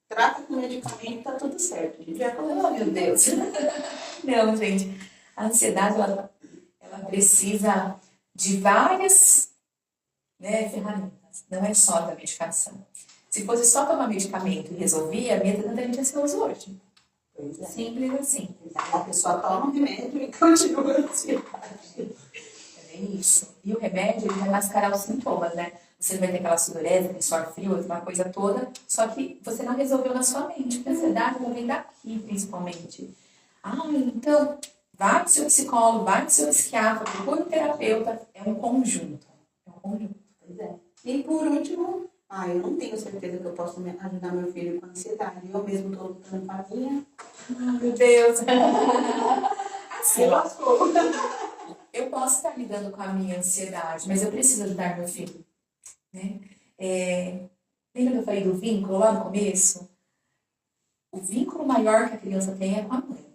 Trata com medicamento, tá tudo certo. A gente já Oh, meu Deus. Não, gente. A ansiedade, ela precisa de várias, né, ferramentas. Não é só da medicação. Se fosse só tomar medicamento e resolvia, a minha tanta gente ansioso hoje. Pois é. Simples assim. A pessoa toma um remédio e continua ansiedade. É isso. E o remédio, ele vai mascarar os sintomas, né? Você vai ter aquela sudorese, aquele suor frio, aquela coisa toda, só que você não resolveu na sua mente, porque a ansiedade ela vem daqui, principalmente. Ah, então, vai no seu psicólogo, vai no seu psiquiatra, procura um terapeuta, é um conjunto. É um conjunto. Pois é. E por último, eu não tenho certeza que eu posso ajudar meu filho com ansiedade. Eu mesmo estou lutando com a minha. Meu Deus. Assim, lascou. Eu posso estar lidando com a minha ansiedade, mas eu preciso ajudar meu filho. Né? Lembra que eu falei do vínculo lá no começo? O vínculo maior que a criança tem é com a mãe.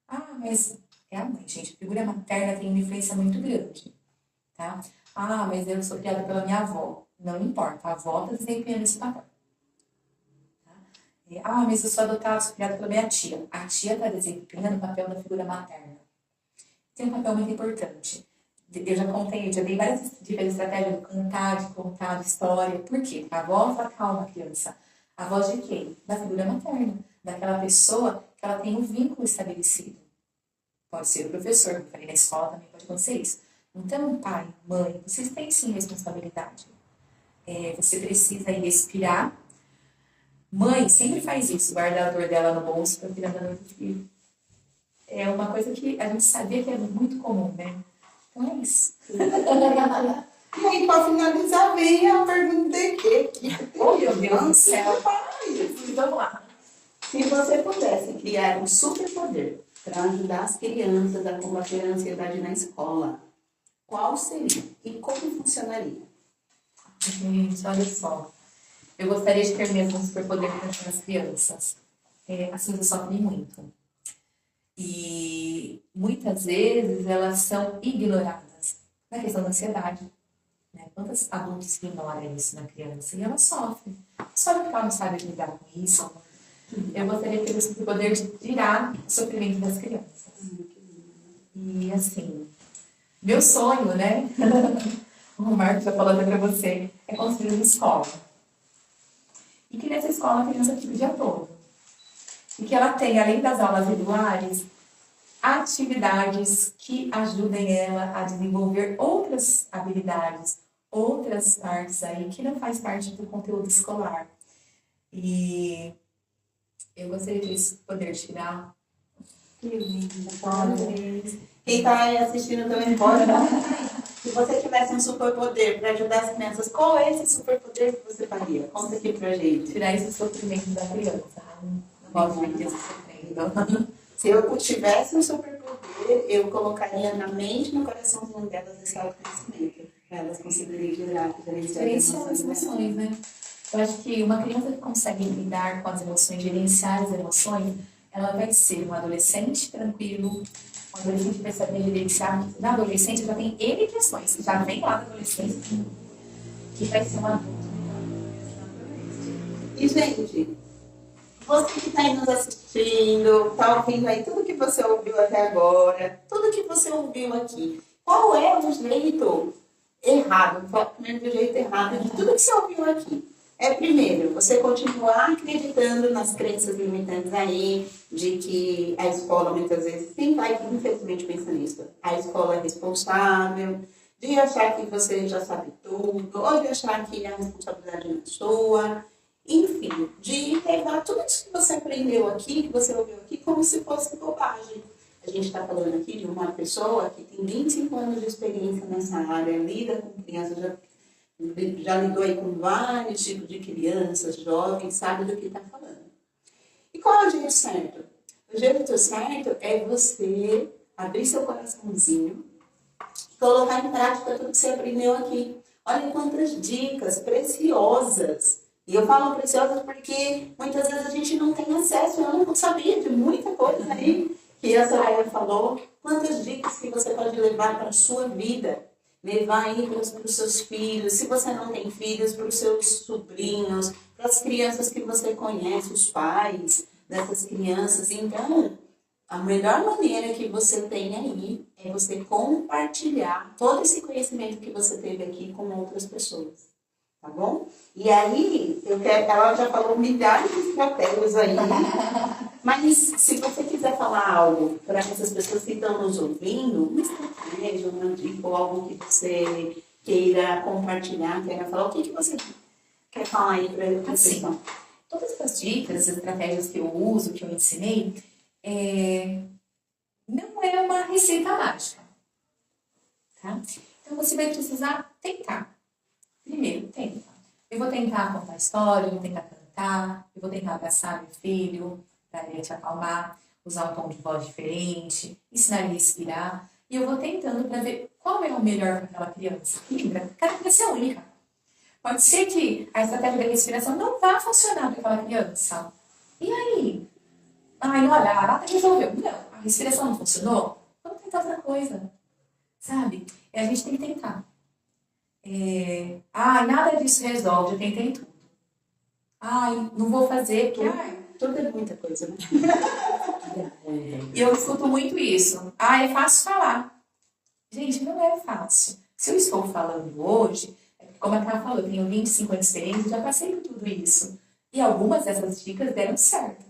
Ah, mas é a mãe, gente. A figura materna tem uma influência muito grande. Tá? Ah, mas eu sou criada pela minha avó. Não importa, a avó está desempenhando esse papel. Tá? Ah, mas eu sou adotada, sou criada pela minha tia. A tia está desempenhando o papel da figura materna. Tem um papel muito importante. Eu já dei várias dicas de estratégia de contar história. Por quê? Porque a voz acalma a criança. A voz de quem? Da figura materna. Daquela pessoa que ela tem um vínculo estabelecido. Pode ser o professor, como eu falei na escola, também pode acontecer isso. Então, pai, mãe, vocês têm sim responsabilidade. Você precisa ir respirar. Mãe sempre faz isso, guarda a dor dela no bolso para tirar da dor do filho. É uma coisa que a gente sabia que é muito comum, né? Então é isso. E aí, para finalizar, vem a pergunta de quê? Oh, meu Deus do céu. Vamos lá. Se você pudesse criar um superpoder para ajudar as crianças a combater a ansiedade na escola, qual seria? E como funcionaria? Gente, olha só. Eu gostaria de ter mesmo um superpoder para ajudar as crianças. As crianças sofrem muito. E muitas vezes elas são ignoradas na questão da ansiedade. Né? Quantos adultos ignoram isso na criança? E ela sofre. Só porque ela não sabe lidar com isso. Eu gostaria de ter esse poder de tirar o sofrimento das crianças. E assim, meu sonho, né? O Marcos já falou para você, é construir uma escola. E que nessa escola a criança fique o dia todo. E que ela tenha, além das aulas regulares, atividades que ajudem ela a desenvolver outras habilidades, outras partes aí que não faz parte do conteúdo escolar. E eu gostaria de poder tirar. Que lindo, parabéns. Quem está aí assistindo também pode. Se você tivesse um superpoder para ajudar as crianças, qual é esse superpoder que você faria? Conta aqui pra gente. Tirar esse sofrimento da criança. Não gosto de criança sofrendo. Se eu tivesse um superpoder, eu colocaria na mente e no coraçãozinho delas esse autoconhecimento. Para elas conseguirem gerenciar as emoções, né? Eu acho que uma criança que consegue lidar com as emoções, gerenciar as emoções, ela vai ser um adolescente tranquilo, um adolescente que vai saber gerenciar. Na adolescente já tem N questões, já vem lá da adolescência, que vai ser um adulto. E, gente, você que está aí nos assistindo, está ouvindo aí tudo que você ouviu até agora, tudo que você ouviu aqui, qual é o jeito errado, do jeito errado de tudo que você ouviu aqui? Primeiro, você continuar acreditando nas crenças limitantes aí, de que a escola muitas vezes, quem vai infelizmente pensa nisso, a escola é responsável, de achar que você já sabe tudo, ou de achar que a responsabilidade não é sua, enfim, de levar tudo isso que você aprendeu aqui, que você ouviu aqui, como se fosse bobagem. A gente está falando aqui de uma pessoa que tem 25 anos de experiência nessa área, lida com crianças, já lidou aí com vários tipos de crianças, jovens, sabe do que está falando. E qual é o jeito certo? O jeito certo é você abrir seu coraçãozinho e colocar em prática tudo que você aprendeu aqui. Olha quantas dicas preciosas. E eu falo preciosas porque muitas vezes a gente não tem acesso, eu não sabia de muita coisa aí que a Soraya falou. Quantas dicas que você pode levar para a sua vida. levar aí para os seus filhos, se você não tem filhos, para os seus sobrinhos, para as crianças que você conhece, os pais dessas crianças. Então, a melhor maneira que você tem aí é você compartilhar todo esse conhecimento que você teve aqui com outras pessoas. Tá bom? E aí, ela já falou milhares de estratégias aí, mas se você quiser falar algo para essas pessoas que estão nos ouvindo, uma estratégia, uma dica ou algo que você queira compartilhar, queira falar, o que você quer falar aí para eles? Assim, todas essas dicas, as estratégias que eu uso, que eu ensinei, não é uma receita mágica, tá? Então você vai precisar tentar. Primeiro, tenta. Eu vou tentar contar história, eu vou tentar cantar, eu vou tentar abraçar meu filho, para ele te acalmar, usar um tom de voz diferente, ensinar ele a respirar. E eu vou tentando para ver qual é o melhor para aquela criança. Lembra? Cada criança é única. Pode ser que a estratégia da respiração não vá funcionar para aquela criança. E aí? Ai, olha, a Nata resolveu. Não, a respiração não funcionou? Vamos tentar outra coisa. Sabe? E a gente tem que tentar. Nada disso resolve, eu tentei tudo. Ai, não vou fazer, porque tudo é muita coisa, né? E eu escuto muito isso. É fácil falar. Gente, não é fácil. Se eu estou falando hoje, como a Carla falou, eu tenho 25 anos de experiência, já passei por tudo isso. E algumas dessas dicas deram certo.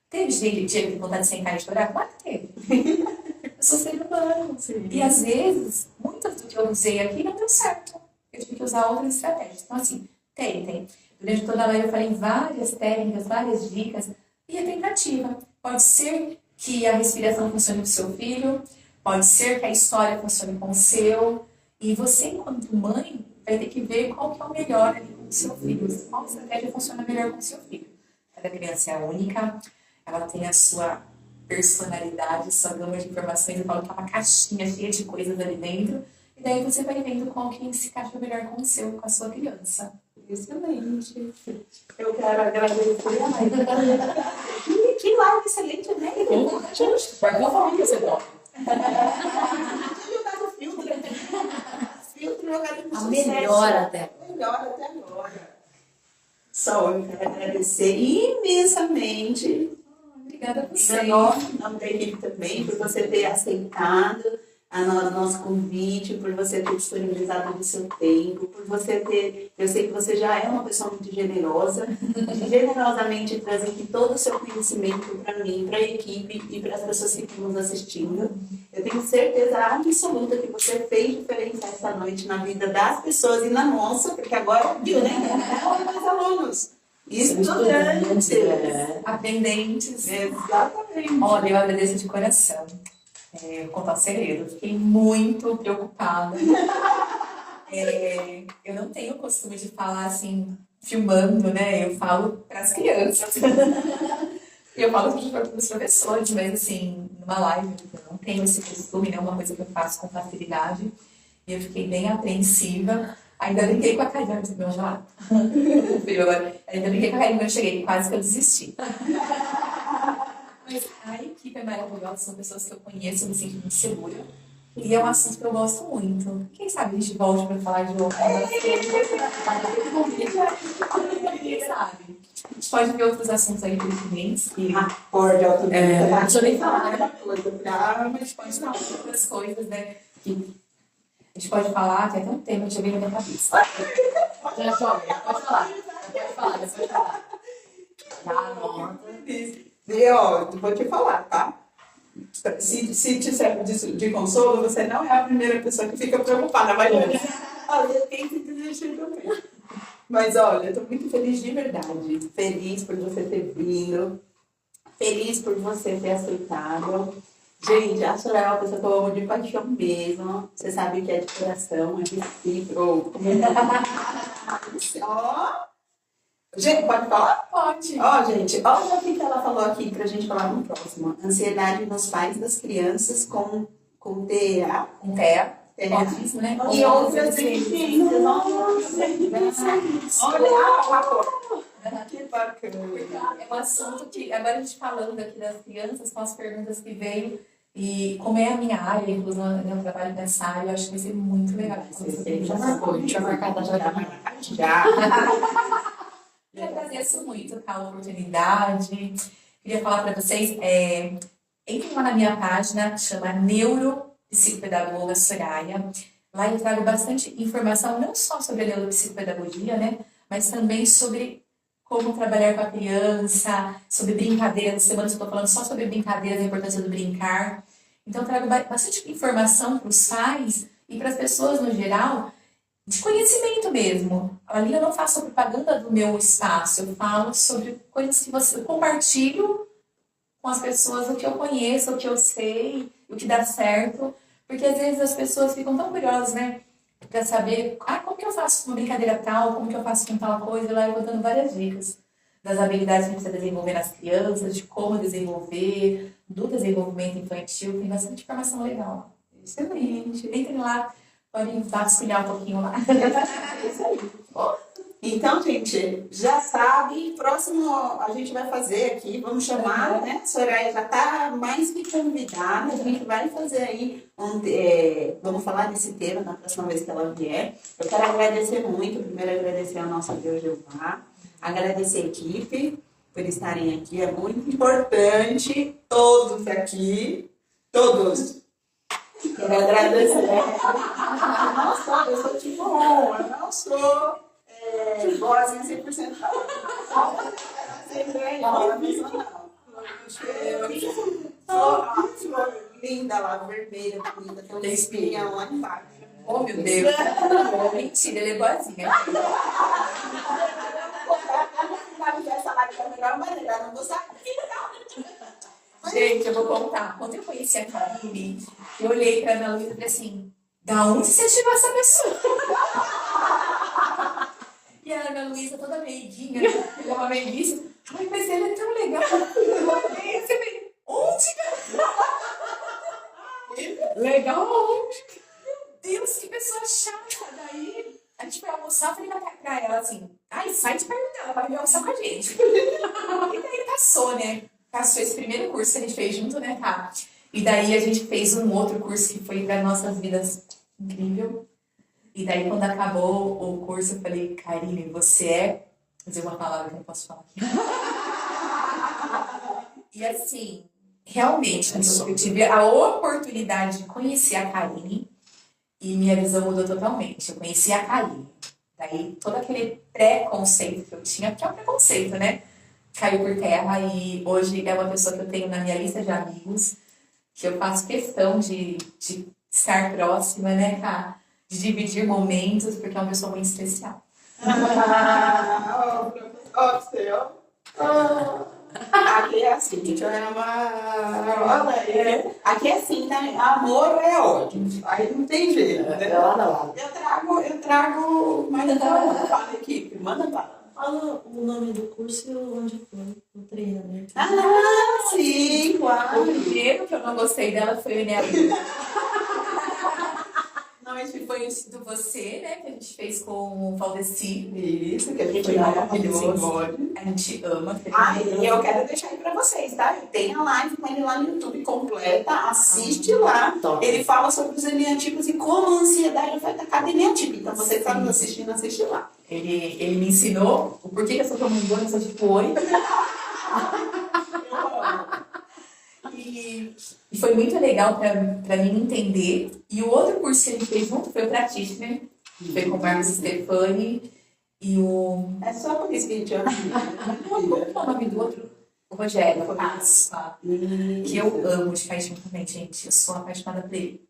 Teve gente que tinha vontade de sentar e chorar? Claro que teve. Eu sou ser humano. Sim. E às vezes, muitas do que eu usei aqui não deu certo. Eu tive que usar outras estratégias. Então, assim, tentem. Durante toda a live eu falei várias técnicas, várias dicas. E a tentativa. Pode ser que a respiração funcione com o seu filho. Pode ser que a história funcione com o seu. E você, enquanto mãe, vai ter que ver qual que é o melhor ali com o seu filho. Qual estratégia funciona melhor com o seu filho. Cada criança é única. Ela tem a sua personalidade, sua gama de informações. Eu falo que é uma caixinha cheia de coisas ali dentro. E daí você vai vendo qual que se encaixa melhor com o seu, com a sua criança. Excelente. Eu quero agradecer a mãe. Que live excelente, né? Vai com a família, você toca. Jogado filtro. Filtro jogado com a sucesso. Melhor até agora. Só eu quero agradecer imensamente. Obrigada a você. Em nome da equipe também, por você ter aceitado nosso convite, por você ter disponibilizado do seu tempo, por você ter... Eu sei que você já é uma pessoa muito generosa, generosamente trazer aqui todo o seu conhecimento para mim, para a equipe e para as pessoas que estão nos assistindo. Eu tenho certeza absoluta que você fez diferença essa noite na vida das pessoas e na nossa, porque agora, viu, né? Mais alunos. Estudantes. Aprendentes. Exatamente. Olha, eu agradeço de coração. Vou contar um segredo. Fiquei muito preocupada. Eu não tenho o costume de falar assim, filmando, né? Eu falo para as crianças. Eu falo para os professores, mas assim, numa live, eu não tenho esse costume, não é uma coisa que eu faço com facilidade. E eu fiquei bem apreensiva. Ainda brinquei com a Karina, meu gelado. Ainda brinquei com a Karina quando eu cheguei, quase que eu desisti. Mas a equipe é maravilhosa, são pessoas que eu conheço, eu me sinto muito segura. E é um assunto que eu gosto muito. Quem sabe a gente volte para falar de outro Quem sabe? A gente pode ver outros assuntos aí pertinentes. Pode, não deixa eu nem falar, né? A gente pode falar outras coisas, né? A gente pode falar, tem até um tema que já veio na minha cabeça. Já pode falar. Eu vou te falar, tá? Se te serve de consolo, você não é a primeira pessoa que fica preocupada, mas olha, tem que desistir também. Mas olha, eu tô muito feliz de verdade. Feliz por você ter vindo. Feliz por você ter aceitado. Gente, a Soraya é uma pessoa que eu amo de paixão mesmo. Você sabe que é de coração, é recíproco. Gente, pode falar? Pode. Gente, olha o que ela falou aqui pra gente falar no próximo. Ansiedade nos pais das crianças com TEA. Com TEA. Autismo, né? E outras deficiências. Olha, que bacana. É um assunto que, agora a gente falando aqui das crianças, com as perguntas que veio, E como é a minha área, inclusive eu trabalho nessa área, eu acho que vai ser muito legal. Já marcou, a gente vai marcar a data. Já. Eu agradeço muito a oportunidade. Queria falar para vocês, entrem lá na minha página, chama Neuropsicopedagoga Soraya. Lá eu trago bastante informação, não só sobre a neuropsicopedagogia, né? Mas também sobre como trabalhar com a criança, sobre brincadeiras. Essa semana eu estou falando só sobre brincadeiras, a importância do brincar. Então eu trago bastante informação para os pais e para as pessoas no geral, de conhecimento mesmo. Ali eu não faço propaganda do meu espaço, eu falo sobre coisas que eu compartilho com as pessoas, o que eu conheço, o que eu sei, o que dá certo. Porque às vezes as pessoas ficam tão curiosas, né? Pra saber, como que eu faço uma brincadeira tal, como que eu faço com tal coisa. E lá eu vou dando várias dicas das habilidades que precisa desenvolver nas crianças, de como desenvolver, do desenvolvimento infantil. Tem bastante informação legal. Excelente. Entrem lá, podem vasculhar um pouquinho lá. Isso aí. Então, gente, já sabe, próximo a gente vai fazer aqui, vamos chamar, né? A Soraya já está mais que convidada, a gente vai fazer aí, vamos falar desse tema na próxima vez que ela vier. Eu quero agradecer muito, primeiro agradecer ao nosso Deus Jeová, agradecer a equipe por estarem aqui, é muito importante, todos aqui, todos. Quero agradecer. Eu sou tipo eu não sou... boazinha 100%. Linda lá, vermelha, bonita, tem uma espinha lá embaixo. Oh, meu Deus. Mentira, ele é boazinha. Essa live da melhor maneira, não vou saber. Gente, eu vou contar. Quando eu conheci a Karine, eu olhei pra Ana Luísa e falei assim, da onde você tirou essa pessoa? E a Ana Luísa toda meiguinha, ela é uma meiguice. Ai, mas ele é tão legal. E você vê, onde? Legal aonde? Meu Deus, que pessoa chata. Daí, a gente foi almoçar, eu falei pra ela assim, ai, sai de perto dela, vai vir almoçar com a gente. E daí passou, né? Passou esse primeiro curso que a gente fez junto, né, tá? E daí a gente fez um outro curso que foi para nossas vidas incrível. E daí, quando acabou o curso, eu falei, Karine, você é... Vou dizer uma palavra que eu não posso falar aqui. E assim, realmente, eu tive a oportunidade de conhecer a Karine e minha visão mudou totalmente. Eu conheci a Karine. Daí, todo aquele preconceito que eu tinha, que é um preconceito, né? Caiu por terra e hoje é uma pessoa que eu tenho na minha lista de amigos, que eu faço questão de estar próxima, né, cara? De dividir momentos, porque é uma pessoa muito especial. Aqui é assim, gente, aqui é assim, né? Amor é ódio. Aí não tem jeito, né? Eu trago, mas fala aqui, manda bala. Fala o nome do curso e onde foi o treinamento. Ah, sim, claro. O primeiro que eu não gostei dela foi o Enem. Não, esse foi o do Você, né? Que a gente fez com o Valdeci. Isso, que a gente maravilhoso. A gente ama. E eu quero deixar aí pra vocês, tá? Tem a live com ele lá no YouTube completa, assiste lá. Top. Ele fala sobre os eneatipos e como a ansiedade afeta cada eneatipo. Então, você que tá nos assistindo, assiste lá. Ele me ensinou o porquê que eu sou tão boa, eu sou tipo 8. E foi muito legal pra mim entender. E o outro curso que a gente fez junto foi o Practitioner, que foi com o Marcos Stefani e o... É só por isso que a gente ama. Como é o nome do outro? O Rogério Páscoa, que eu amo de paixão também, gente. Eu sou apaixonada por ele.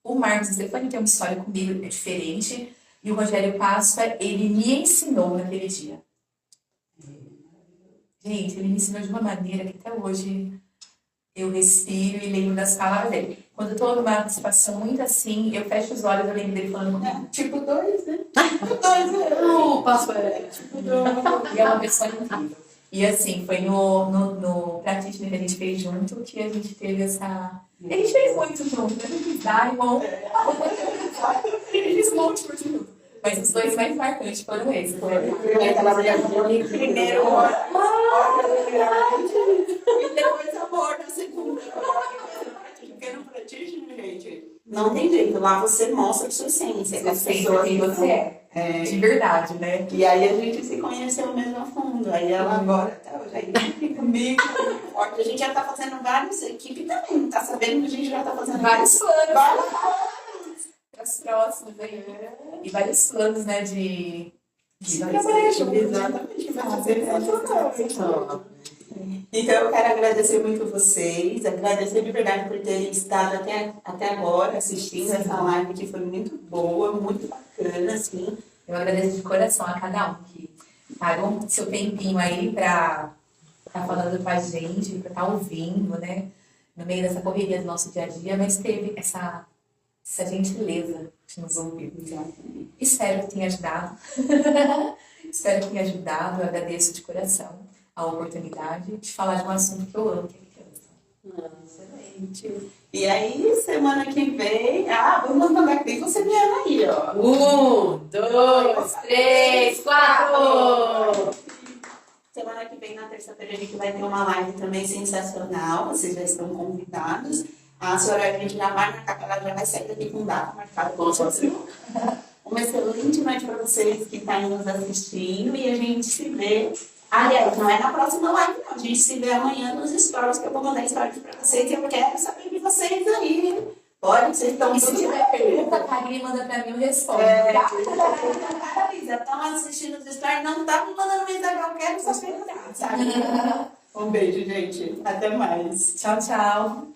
O Marcos Stefani tem uma história comigo, é diferente. E o Rogério Páscoa, ele me ensinou naquele dia. Gente, ele me ensinou de uma maneira que até hoje eu respiro e lembro das palavras dele. Quando eu tô numa situação muito assim, eu fecho os olhos e eu lembro dele falando comigo. Tipo 2, né? Tipo 2, né? O passo é Tipo 2. E é uma pessoa incrível. E assim, foi no Practitioner que a gente fez junto que a gente teve essa... A gente fez muito junto, a gente fez Diamond, a gente fez um monte por junto. Mas os dois mais marcantes foram esses. Primeiro, e depois amor na segunda. Porque não tem jeito. Lá você mostra a sua essência. Com as Você pessoas quem que você é. De verdade, né? E aí a gente se conheceu mesmo a fundo. Aí ela agora até hoje aí fica comigo, forte. A gente já tá fazendo vários, a equipe também tá sabendo que a gente já tá fazendo Vários planos. vários Para os próximos aí. E vários planos, né, de trabalhar juntos. Exatamente, que vai fazer isso. Então eu quero agradecer muito vocês, agradecer de verdade por terem estado até agora assistindo essa live que foi muito boa, muito bacana, assim. Eu agradeço de coração a cada um que pagou seu tempinho aí para estar falando com a gente, para estar ouvindo, né? No meio dessa correria do nosso dia a dia, mas teve essa gentileza de nos ouvir. Espero que tenha ajudado. Espero que tenha ajudado. Eu agradeço de coração a oportunidade de falar de um assunto que eu amo, que é criança. Excelente. E aí, semana que vem. Vamos mandar aqui. Você me ama aí, ó. 1, 2, 3, 4! Semana que vem, na terça-feira, a gente vai ter uma live também sensacional. Vocês já estão convidados. A senhora, a gente já vai marcar, ela já vai sair daqui com data marcada com você. Uma excelente noite para vocês que estão nos assistindo. E a gente se vê. Aliás, não é na próxima live, não. A gente se vê amanhã nos stories, que eu vou mandar stories para vocês. E eu quero saber de vocês aí. Pode, vocês estão E se tudo tiver pergunta, a Karine manda pra mim, eu respondo. Estão assistindo os stories, não tá me mandando mensagem, eu quero saber, sabe? Um beijo, gente. Até mais. Tchau, tchau.